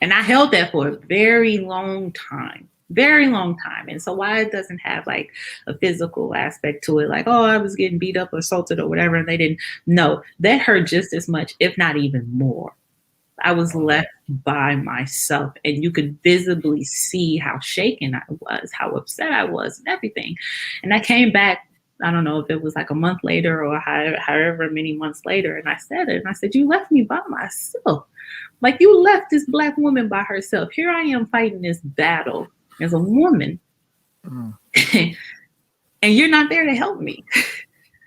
And I held that for a very long time. And so why it doesn't have like a physical aspect to it, like, oh, I was getting beat up or assaulted or whatever, and they didn't know, that hurt just as much, if not even more. I was left by myself, and you could visibly see how shaken I was, how upset I was, and everything. And I came back, I don't know if it was like a month later or however many months later. And I said it, and I said, you left me by myself. Like, you left this Black woman by herself. Here I am fighting this battle as a woman. And you're not there to help me.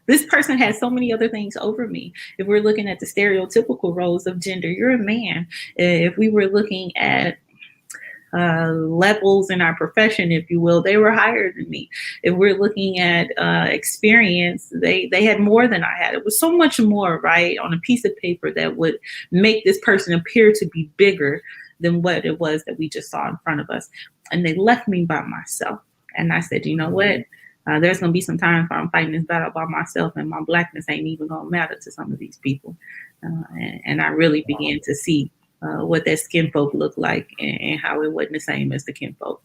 This person has so many other things over me. If we're looking at the stereotypical roles of gender, you're a man. If we were looking at levels in our profession, if you will, they were higher than me. If we're looking at experience, they had more than I had. It was so much more, right, on a piece of paper that would make this person appear to be bigger than what it was that we just saw in front of us. And they left me by myself. And I said, you know what? There's going to be some times where I'm fighting this battle by myself, and my Blackness ain't even going to matter to some of these people. And I really began to see what that skin folk looked like and how it wasn't the same as the kin folk.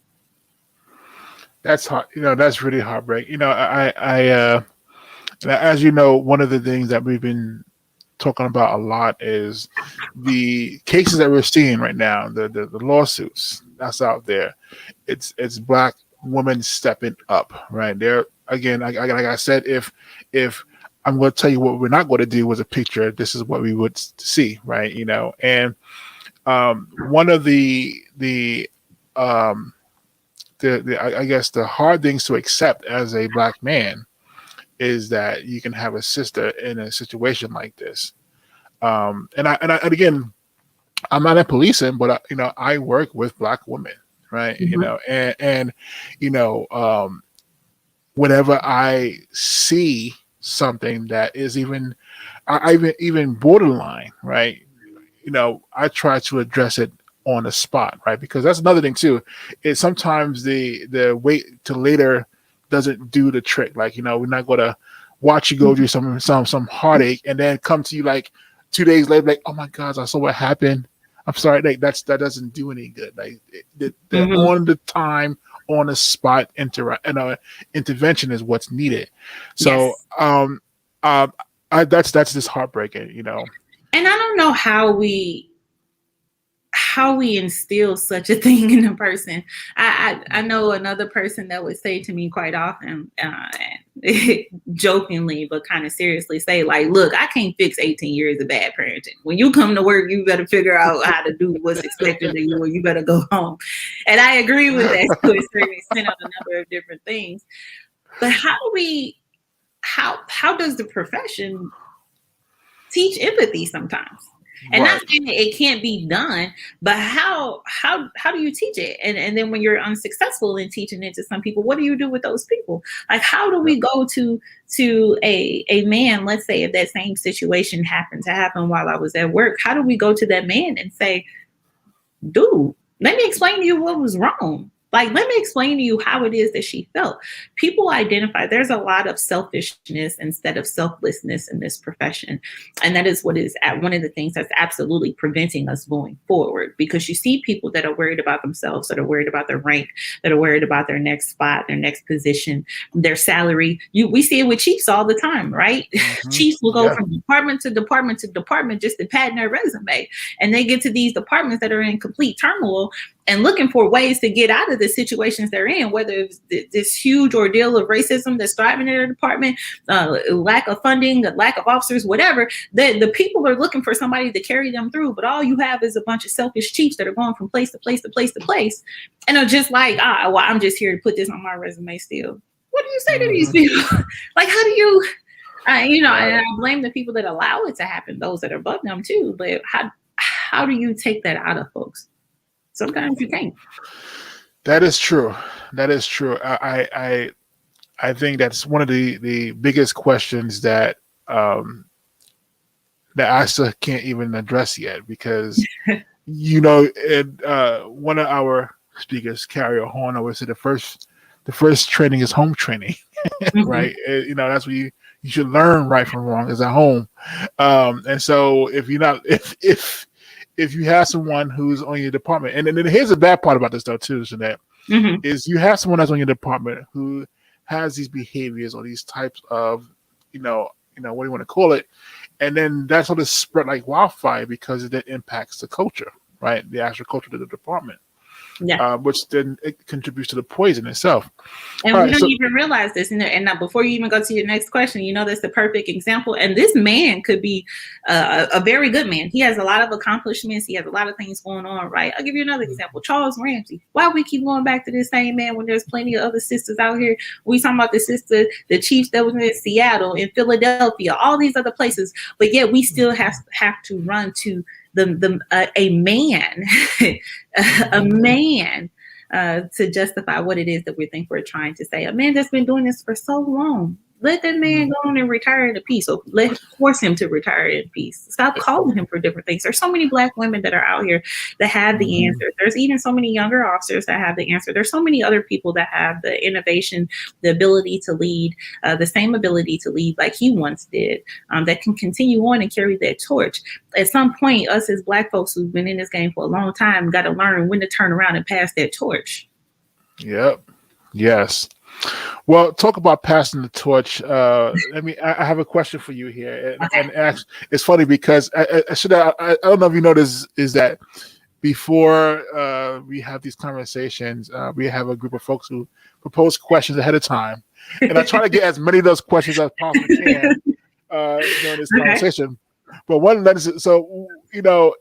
That's hard. That's really heartbreaking. As you know, one of the things that we've been talking about a lot is the cases that we're seeing right now, the lawsuits that's out there. It's Black women stepping up, right? They're, again, like I said, if I'm going to tell you what we're not going to do with a picture, this is what we would see, right? And one of the I guess the hard things to accept as a Black man is that you can have a sister in a situation like this. And again, I'm not in policing, but I work with Black women, right? And whenever I see something that is even borderline, right? I try to address it on the spot, right? Because that's another thing too. Is sometimes the wait till later doesn't do the trick. Like, we're not going to watch you go through some heartache and then come to you like 2 days later, like, oh my God, I saw what happened. I'm sorry. Like that doesn't do any good. Like the on the time, on the spot intervention is what's needed. So, that's just heartbreaking, And I don't know how we instill such a thing in a person. I know another person that would say to me quite often, jokingly, but kind of seriously say, like, look, I can't fix 18 years of bad parenting. When you come to work, you better figure out how to do what's expected of you, or you better go home. And I agree with that to a certain extent on a number of different things. But how does the profession teach empathy sometimes? And Right. not saying it can't be done, but how do you teach it? And then when you're unsuccessful in teaching it to some people, what do you do with those people? Like, how do we go to a man, let's say if that same situation happened to happen while I was at work, how do we go to that man and say, dude, let me explain to you what was wrong. Like, let me explain to you how it is that she felt. People identify, there's a lot of selfishness instead of selflessness in this profession. And that is what is one of the things that's absolutely preventing us going forward, because you see people that are worried about themselves, that are worried about their rank, that are worried about their next spot, their next position, their salary. We see it with chiefs all the time, right? Mm-hmm. Chiefs will go from department to department to department just to pad their resume. And they get to these departments that are in complete turmoil and looking for ways to get out of the situations they're in, whether it's this huge ordeal of racism that's thriving in their department, lack of funding, lack of officers, whatever. The people are looking for somebody to carry them through, but all you have is a bunch of selfish chiefs that are going from place to place to place to place, and are just like, well, I'm just here to put this on my resume still. What do you say to these people? Like, how do you, and I blame the people that allow it to happen, those that are above them too, but how do you take that out of folks? Sometimes you can't. That is true. That is true. I think that's one of the biggest questions that that I still can't even address yet, because one of our speakers, Carrier Horn, always said the first training is home training, right? That's where you should learn right from wrong is at home. And so if you're not if you have someone who's on your department, and then here's the bad part about this though too, Jeanette, is you have someone that's on your department who has these behaviors or these types of, what do you want to call it? And then that's sort of spread like wildfire because it impacts the culture, right? The actual culture of the department. Yeah. Which then it contributes to the poison itself. And we don't even realize this. And now, before you even go to your next question, that's the perfect example. And this man could be a very good man. He has a lot of accomplishments. He has a lot of things going on, right? I'll give you another example. Charles Ramsey. Why we keep going back to this same man when there's plenty of other sisters out here? We talking about the sister, the chief that was in Seattle, in Philadelphia, all these other places. But yet we still have to run to a man to justify what it is that we think we're trying to say. A man that's been doing this for so long. Let that man go on and retire in peace. Or force him to retire in peace. Stop calling him for different things. There's so many Black women that are out here that have the answer. There's even so many younger officers that have the answer. There's so many other people that have the innovation, the ability to lead, the same ability to lead like he once did, that can continue on and carry that torch. At some point, us as Black folks who've been in this game for a long time got to learn when to turn around and pass that torch. Yep. Yes. Well, talk about passing the torch. I have a question for you here, and actually, it's funny because I don't know if you know this, is that before we have these conversations, we have a group of folks who propose questions ahead of time, and I try to get as many of those questions as possibly can during this conversation. But one of them is, so,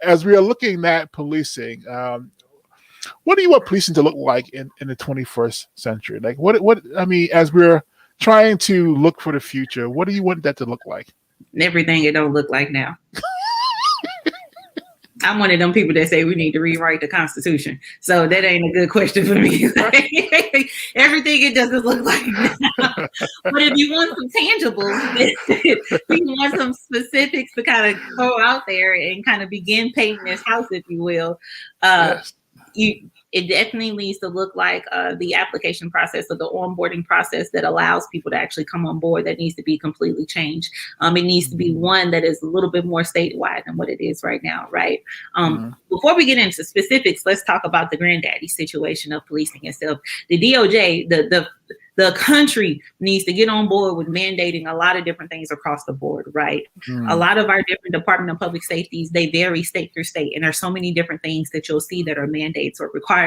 as we are looking at policing, what do you want policing to look like in the 21st century? Like as we're trying to look for the future, what do you want that to look like? Everything it don't look like now. I'm one of them people that say we need to rewrite the Constitution. So that ain't a good question for me. Everything it doesn't look like now. But if you want some tangibles, if you want some specifics to kind of go out there and kind of begin painting this house, if you will, yes. It definitely needs to look like the application process or the onboarding process that allows people to actually come on board. That needs to be completely changed. It needs to be one that is a little bit more statewide than what it is right now, right? Before we get into specifics, let's talk about the granddaddy situation of policing itself. The DOJ, the country needs to get on board with mandating a lot of different things across the board, right? A lot of our different Department of Public Safeties, they vary state through state. And there's so many different things that you'll see that are mandates or requirements,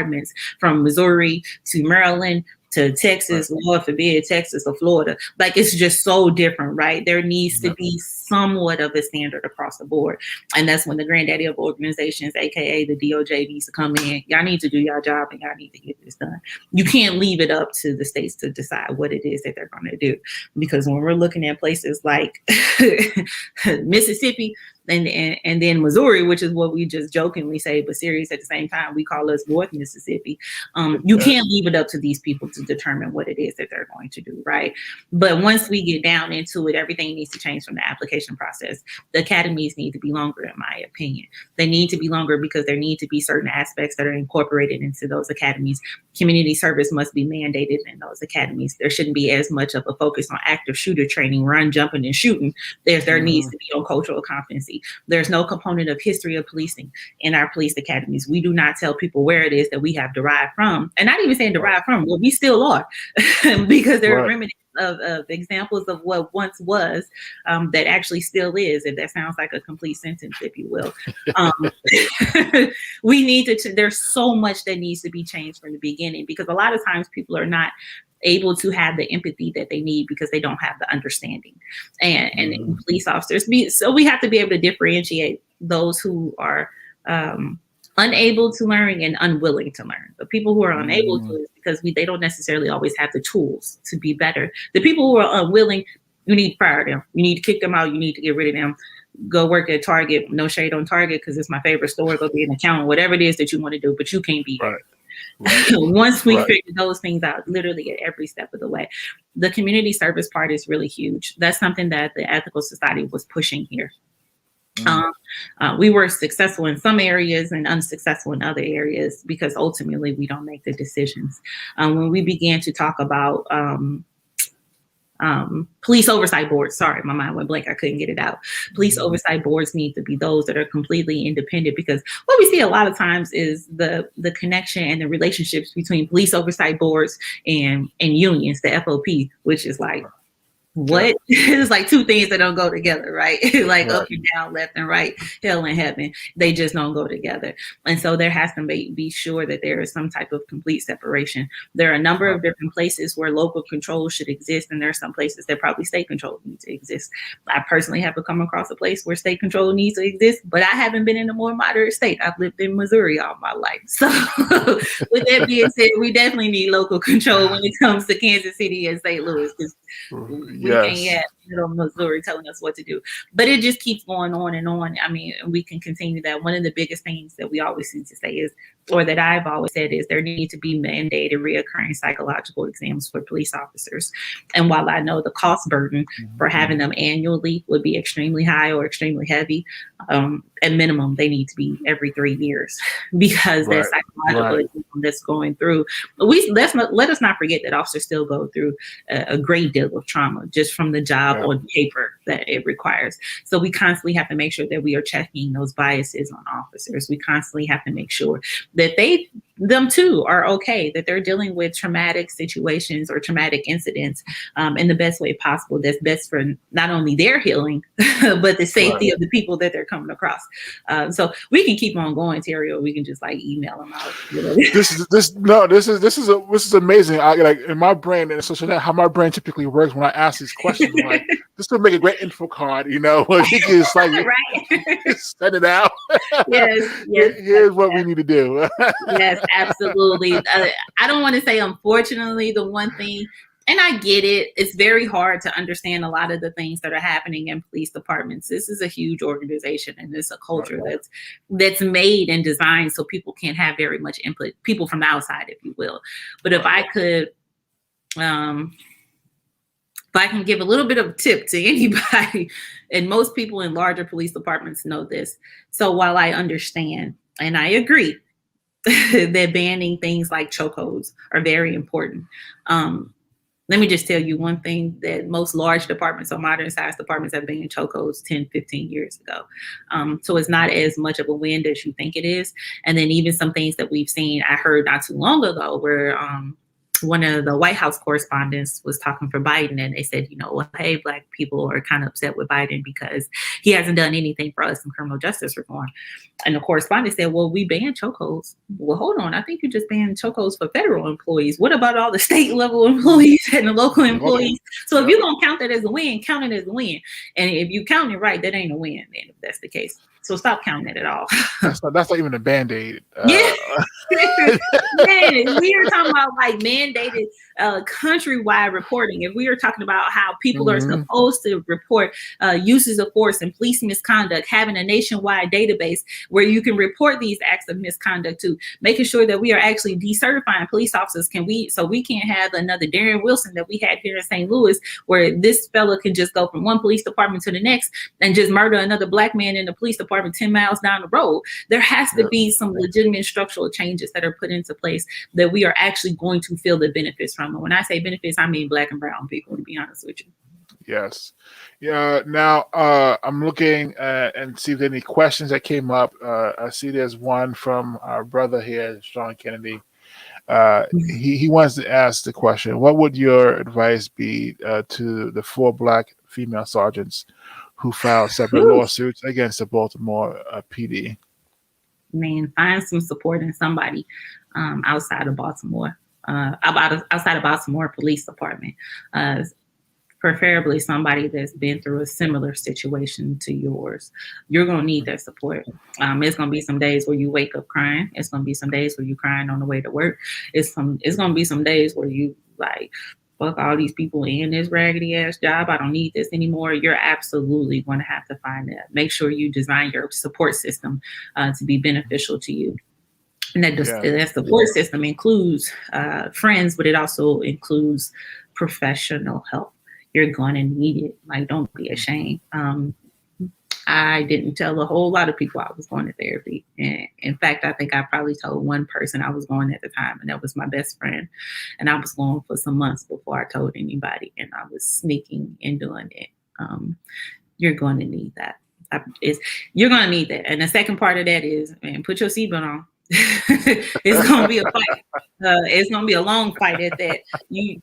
from Missouri to Maryland to Texas, Lord forbid, Texas or Florida. Like, it's just so different, right? There needs to be somewhat of a standard across the board. And that's when the granddaddy of organizations, AKA the DOJ, needs to come in. Y'all need to do your job and y'all need to get this done. You can't leave it up to the states to decide what it is that they're going to do. Because when we're looking at places like Mississippi, and then Missouri, which is what we just jokingly say, but serious at the same time, we call us North Mississippi. You can't leave it up to these people to determine what it is that they're going to do, right? But once we get down into it, everything needs to change from the application process. The academies need to be longer, in my opinion. They need to be longer because there need to be certain aspects that are incorporated into those academies. Community service must be mandated in those academies. There shouldn't be as much of a focus on active shooter training, run, jumping, and shooting, as there needs to be on cultural competency. There's no component of history of policing in our police academies. We do not tell people where it is that we have derived from, and not even saying derived from, well, we still are, because there are remedies of examples of what once was that actually still is, if that sounds like a complete sentence, if you will. We need to, there's so much that needs to be changed from the beginning, because a lot of times people are not able to have the empathy that they need because they don't have the understanding. And police officers, so we have to be able to differentiate those who are unable to learn and unwilling to learn. The people who are unable to is because they don't necessarily always have the tools to be better. The people who are unwilling, you need to fire them. You need to kick them out. You need to get rid of them. Go work at Target. No shade on Target because it's my favorite store. Go be an accountant, whatever it is that you want to do, but you can't be right. Once we figure those things out, literally at every step of the way, the community service part is really huge. That's something that the Ethical Society was pushing here. We were successful in some areas and unsuccessful in other areas because ultimately we don't make the decisions. When we began to talk about police oversight boards, sorry, my mind went blank, I couldn't get it out. Police oversight boards need to be those that are completely independent, because what we see a lot of times is the connection and the relationships between police oversight boards and unions, the FOP, which is like, what? It's like two things that don't go together, right? Like up and down, left and right, hell and heaven. They just don't go together. And so there has to be sure that there is some type of complete separation. There are a number of different places where local control should exist, and there are some places that probably state control needs to exist. I personally haven't come across a place where state control needs to exist, but I haven't been in a more moderate state. I've lived in Missouri all my life. So with that being said, we definitely need local control when it comes to Kansas City and St. Louis, because we can't have middle of Missouri telling us what to do. But it just keeps going on and on. I mean, we can continue that. One of the biggest things that we always need to say is, or that I've always said, is there need to be mandated reoccurring psychological exams for police officers. And while I know the cost burden for having them annually would be extremely high or extremely heavy, at minimum, they need to be every 3 years because that psychological exam that's going through. Let us not forget that officers still go through a great deal of trauma just from the job on paper that it requires. So we constantly have to make sure that we are checking those biases on officers. We constantly have to make sure that them too are okay, that they're dealing with traumatic situations or traumatic incidents in the best way possible. That's best for not only their healing, but the safety of the people that they're coming across. So we can keep on going, Terry, or we can just like email them out. You know? This is amazing. I like in my brain, and so how my brain typically works when I ask these questions. I'm like, this would make a great info card, you know. You can just like send it out. Yes. Here's what we need to do. Yes, absolutely. I don't want to say, unfortunately, the one thing, and I get it, it's very hard to understand a lot of the things that are happening in police departments. This is a huge organization, and it's a culture that's made and designed so people can't have very much input, people from the outside, if you will. But if I could, if I can give a little bit of a tip to anybody, and most people in larger police departments know this. So while I understand, and I agree, that banning things like chokeholds are very important. Let me just tell you one thing, that most large departments or modern sized departments have banned chokeholds 10, 15 years ago. So it's not as much of a win as you think it is. And then even some things that we've seen, I heard not too long ago where one of the White House correspondents was talking for Biden, and they said, you know, well, hey, Black people are kind of upset with Biden because he hasn't done anything for us in criminal justice reform. And the correspondent said, well, we banned chokeholds. Well, hold on. I think you just banned chokeholds for federal employees. What about all the state level employees and the local employees? So if you're going to count that as a win, count it as a win. And if you count it right, that ain't a win, then, if that's the case. So stop counting it at all. That's not even a Band-Aid. Yeah. We are talking about like mandated countrywide reporting. If we are talking about how people are supposed to report uses of force and police misconduct, having a nationwide database where you can report these acts of misconduct to, making sure that we are actually decertifying police officers. So we can't have another Darren Wilson that we had here in St. Louis, where this fella can just go from one police department to the next and just murder another Black man in the police department 10 miles down the road. There has to be some legitimate structural changes that are put into place that we are actually going to feel the benefits from. And when I say benefits, I mean Black and brown people, to be honest with you. Yes. Yeah. Now I'm looking and see if there are any questions that came up. I see there's one from our brother here, Sean Kennedy. He wants to ask the question: what would your advice be to the 4 Black female sergeants who filed separate lawsuits against the Baltimore PD? Man, find some support in somebody outside of Baltimore, outside of Baltimore Police Department. Preferably somebody that's been through a similar situation to yours. You're going to need that support. It's going to be some days where you wake up crying. It's going to be some days where you're crying on the way to work. It's going to be some days where you like, fuck all these people in this raggedy ass job. I don't need this anymore. You're absolutely going to have to find that. Make sure you design your support system to be beneficial to you. And that support system includes friends, but it also includes professional help. You're going to need it. Like, don't be ashamed. I didn't tell a whole lot of people I was going to therapy. And in fact, I think I probably told one person I was going at the time, and that was my best friend. And I was going for some months before I told anybody, and I was sneaking and doing it. You're going to need that. You're going to need that. And the second part of that is, man, put your seatbelt on. It's going to be a fight. It's going to be a long fight at that. You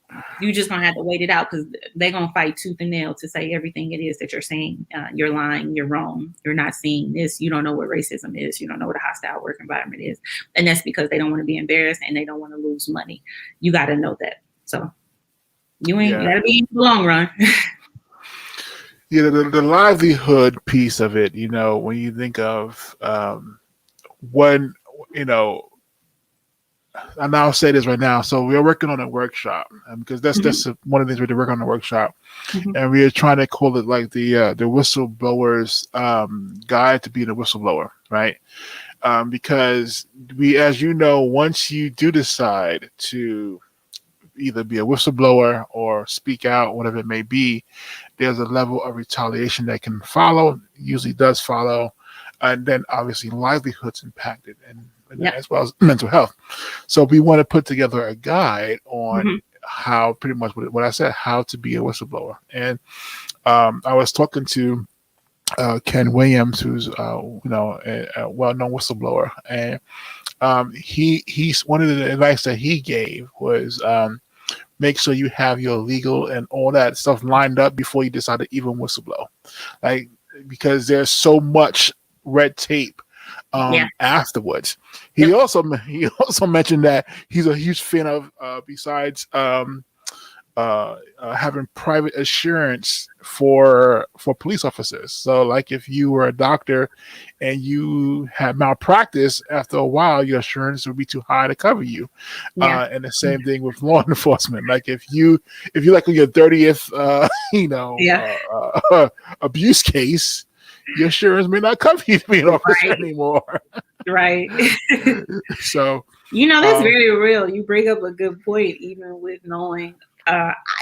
just going to have to wait it out, because they're going to fight tooth and nail to say everything it is that you're saying. You're lying. You're wrong. You're not seeing this. You don't know what racism is. You don't know what a hostile work environment is. And that's because they don't want to be embarrassed and they don't want to lose money. You got to know that. So you got to be in the long run. Yeah, the livelihood piece of it, you know, when you think of when, you know, and I'll say this right now. So we are working on a workshop because that's one of the things we're working on the workshop, and we are trying to call it like the whistleblowers guide to being a whistleblower, right? Because we, as you know, once you do decide to either be a whistleblower or speak out, whatever it may be, there's a level of retaliation that can follow, usually does follow, and then obviously livelihoods impacted, and as well as mental health. So we want to put together a guide on how, pretty much what I said, how to be a whistleblower. And I was talking to Ken Williams, who's a well-known whistleblower, and he's one of the advice that he gave was make sure you have your legal and all that stuff lined up before you decide to even whistleblow, like, because there's so much red tape afterwards. He also mentioned that he's a huge fan of besides having private assurance for police officers. So like if you were a doctor and you had malpractice, after a while your assurance would be too high to cover you. And the same thing with law enforcement. Like if you like on your 30th abuse case, your insurance may not cover you to be an officer anymore. Right. So that's very real. You bring up a good point, even with knowing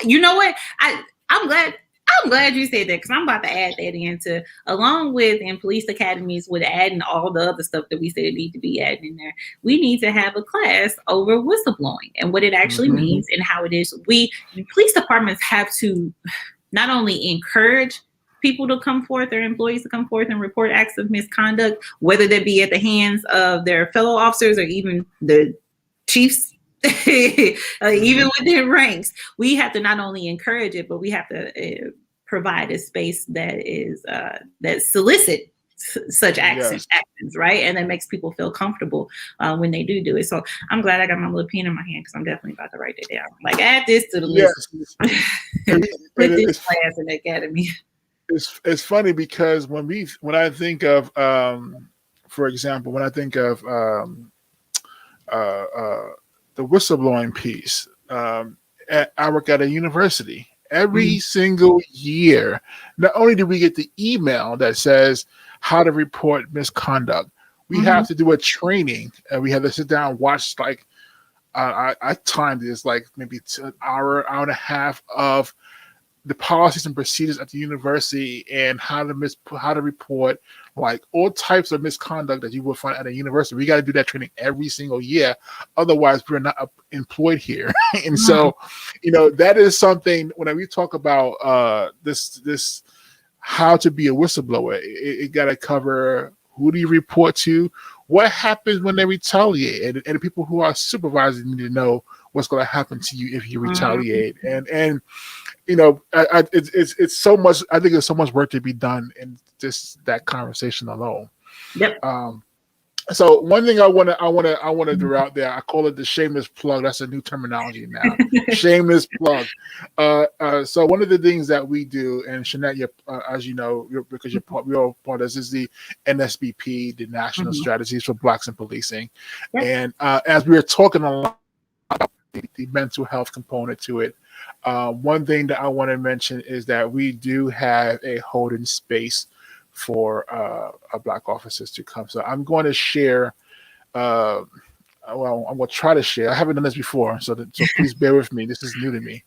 you know what? I'm glad you said that, because I'm about to add that into, along with in police academies, with adding all the other stuff that we said need to be added in there. We need to have a class over whistleblowing and what it actually means and how it is. Police departments have to not only encourage people to come forth, their employees to come forth and report acts of misconduct, whether that be at the hands of their fellow officers or even the chiefs. Even within ranks, we have to not only encourage it, but we have to provide a space that is that solicit such actions, right? And that makes people feel comfortable when they do it. So I'm glad I got my little pen in my hand, because I'm definitely about to write that down. Like, add this to the list. Put this class in the academy. It's funny because when I think of for example, when I think of the whistleblowing piece, I work at a university. Every single year, not only do we get the email that says how to report misconduct, we have to do a training, and we have to sit down and watch, like, I timed this like maybe an hour and a half of the policies and procedures at the university and how to report like all types of misconduct that you will find at a university. We got to do that training every single year. Otherwise, we're not employed here. And so, that is something when we talk about this how to be a whistleblower, it got to cover who do you report to, what happens when they retaliate, and the people who are supervisors need to know what's going to happen to you if you retaliate. And it's so much. I think there's so much work to be done in just that conversation alone. Yep. So one thing I want to throw out there, I call it the shameless plug. That's a new terminology now. Shameless plug. So one of the things that we do, and Shanette, as you know, because we're all part of this, is the NSBP, the National Strategies for Blacks in Policing. Yep. And as we were talking a lot about the mental health component to it, one thing that I want to mention is that we do have a holding space for Black officers to come. So I'm going to share. I'm going to try to share. I haven't done this before, so please bear with me. This is new to me.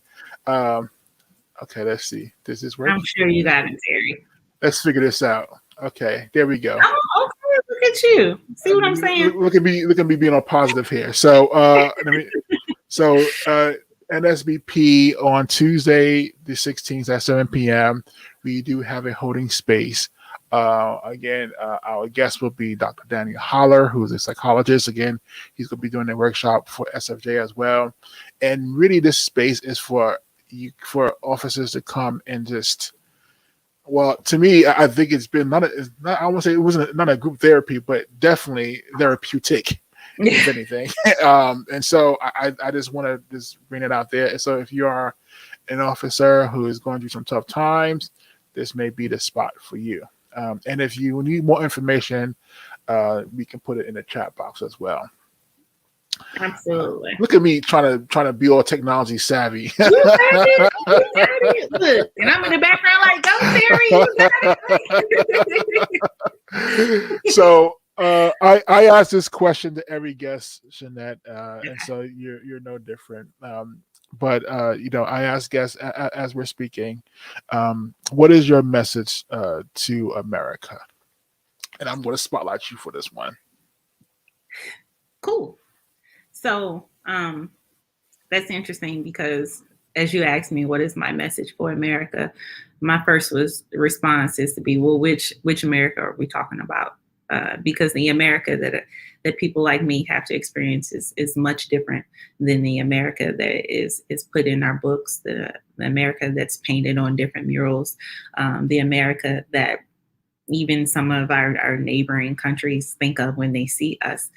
Okay, let's see. Does this work? I'm sure you got it, Terry. Let's figure this out. Okay, there we go. Oh, okay. Look at you. See what I'm saying? Look at me being all positive here. So NSBP on Tuesday the 16th at 7 p.m. We do have a holding space. Again, our guest will be Dr. Daniel Holler, who is a psychologist. Again, he's going to be doing a workshop for SFJ as well. And really, this space is for officers to come and just. Well, to me, I think it's been I won't say it wasn't not a group therapy, but definitely therapeutic, if anything. And so I just want to just bring it out there. So if you are an officer who is going through some tough times, this may be the spot for you. And if you need more information, we can put it in the chat box as well. Absolutely. Look at me trying to be all technology savvy. You got it. You got it. Look, and I'm in the background like, go, Terry. You got it. So I ask this question to every guest, Shanette, and so you're no different. But I ask guests as we're speaking, what is your message to America? And I'm going to spotlight you for this one. Cool. So that's interesting because as you asked me, what is my message for America? My first response is to be, well, which America are we talking about? Because the America that people like me have to experience is much different than the America that is put in our books, the America that's painted on different murals, the America that even some of our neighboring countries think of when they see us.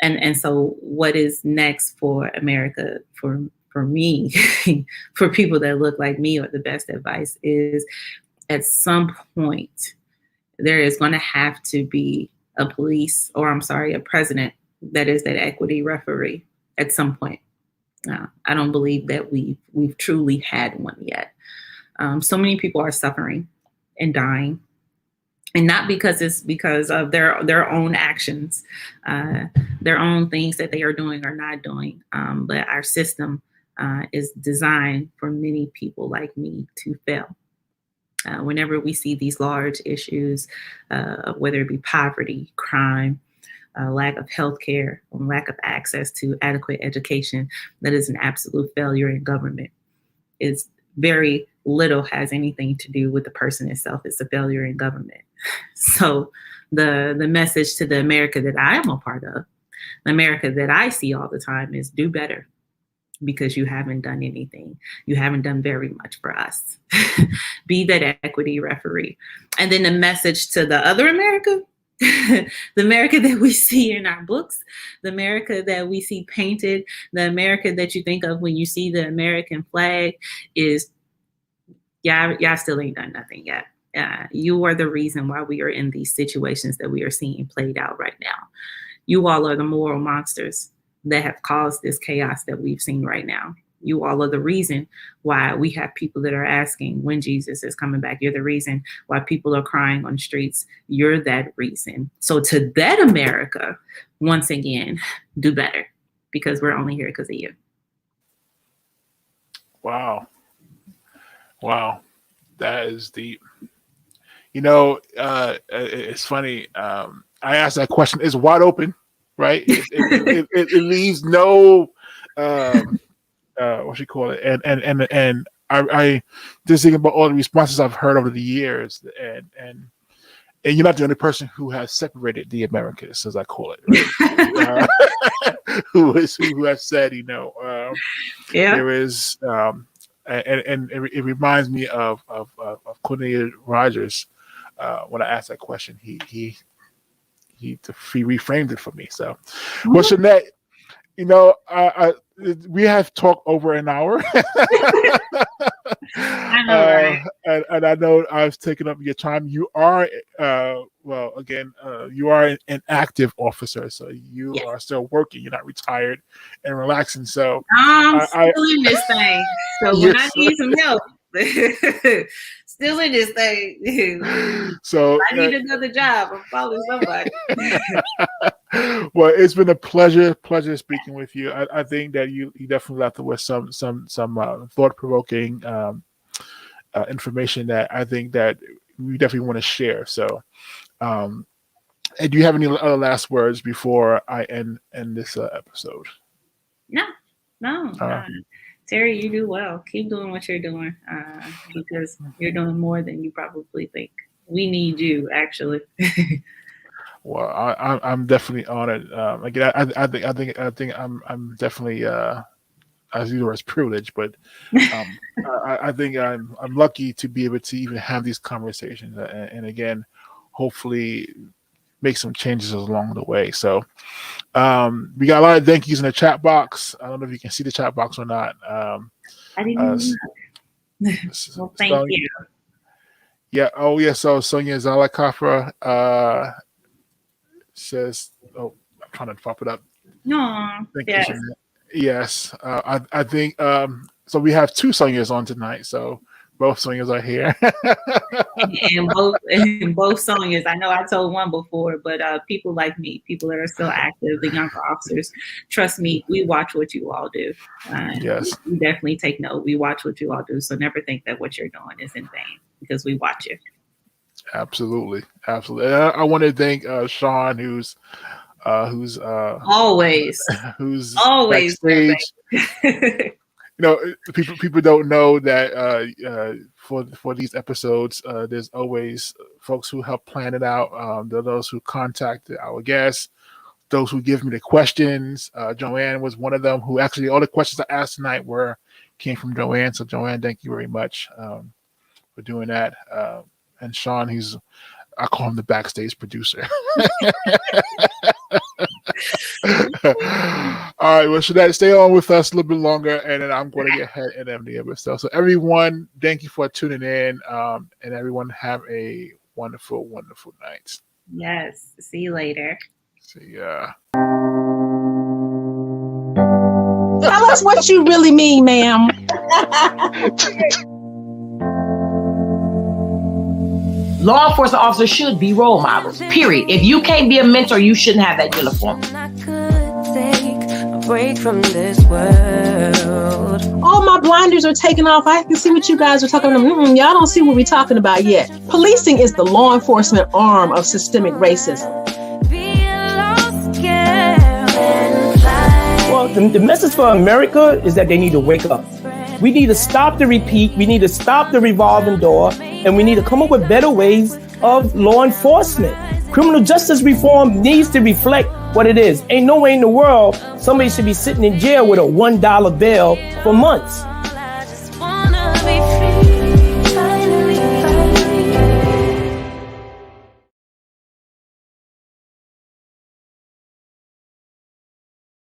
And so what is next for America, for me, for people that look like me, or the best advice is at some point, there is going to have to be a president that is that equity referee at some point. I don't believe that we've truly had one yet. So many people are suffering and dying, and not because it's because of their own actions, their own things that they are doing or not doing. But our system is designed for many people like me to fail. Whenever we see these large issues, whether it be poverty, crime, lack of healthcare, lack of access to adequate education, that is an absolute failure in government. It's very little has anything to do with the person itself. It's a failure in government. So the message to the America that I am a part of, the America that I see all the time, is do better, because you haven't done anything. You haven't done very much for us. Be that equity referee. And then the message to the other America, the America that we see in our books, the America that we see painted, the America that you think of when you see the American flag, is y'all still ain't done nothing yet. You are the reason why we are in these situations that we are seeing played out right now. You all are the moral monsters that have caused this chaos that we've seen right now. You all are the reason why we have people that are asking when Jesus is coming back. You're the reason why people are crying on streets. You're that reason. So to that America, once again, do better, because we're only here because of you. Wow. That is deep. It's funny. I asked that question. It's wide open, right? It leaves no, what you call it? And I just thinking about all the responses I've heard over the years, and you're not the only person who has separated the Americas, as I call it, right? who has said, there is, and it reminds me of Cornelia Rogers. When I asked that question, he reframed it for me. So, well, Shanette, we have talked over an hour. I know, right? And I know I've taken up your time. You are, you are an active officer, so you are still working. You're not retired and relaxing. So I'm still in this thing. So when I need some help, still in this thing. So I need another job. I'm following somebody. Well, it's been a pleasure speaking with you. I think that you definitely left with some thought-provoking information that I think that we definitely want to share. So, and do you have any other last words before I end this episode? No. Terry, you do well. Keep doing what you're doing, because you're doing more than you probably think. We need you, actually. Well, I'm definitely honored. Again, I think I'm definitely I use the word privileged, but I think I'm lucky to be able to even have these conversations, and again, hopefully make some changes along the way. So we got a lot of thank yous in the chat box. I don't know if you can see the chat box or not. I didn't know. Well, thank you. Yeah. Oh, yeah. So Sonia Zalakafra says, I'm trying to pop it up. No, Thank yes. you, Jeanette. Yes, I think so. We have two singers on tonight, so both singers are here. and both singers. I know I told one before, but people like me, people that are still active, the younger officers, trust me, we watch what you all do. Yes, we definitely take note. We watch what you all do, so never think that what you're doing is in vain because we watch you. absolutely. And I want to thank Sean, who's always backstage. You know, people don't know that for these episodes, there's always folks who help plan it out. There are those who contacted our guests, those who give me the questions. Joanne was one of them who actually all the questions I asked tonight came from Joanne. So Joanne, thank you very much for doing that. And Sean, I call him the backstage producer. All right, well, Jeanette, stay on with us a little bit longer, and then I'm going to get ahead and end the episode. So everyone, thank you for tuning in, and everyone have a wonderful, wonderful night. Yes, see you later. See ya. Tell us what you really mean, ma'am. Law enforcement officers should be role models, period. If you can't be a mentor, you shouldn't have that uniform. I could take a break from this world. All my blinders are taken off. I can see what you guys are talking about. Y'all don't see what we're talking about yet. Policing is the law enforcement arm of systemic racism. Be a lost girl and fly. Well, the message for America is that they need to wake up. We need to stop the repeat. We need to stop the revolving door. And we need to come up with better ways of law enforcement. Criminal justice reform needs to reflect what it is. Ain't no way in the world somebody should be sitting in jail with a $1 bill for months.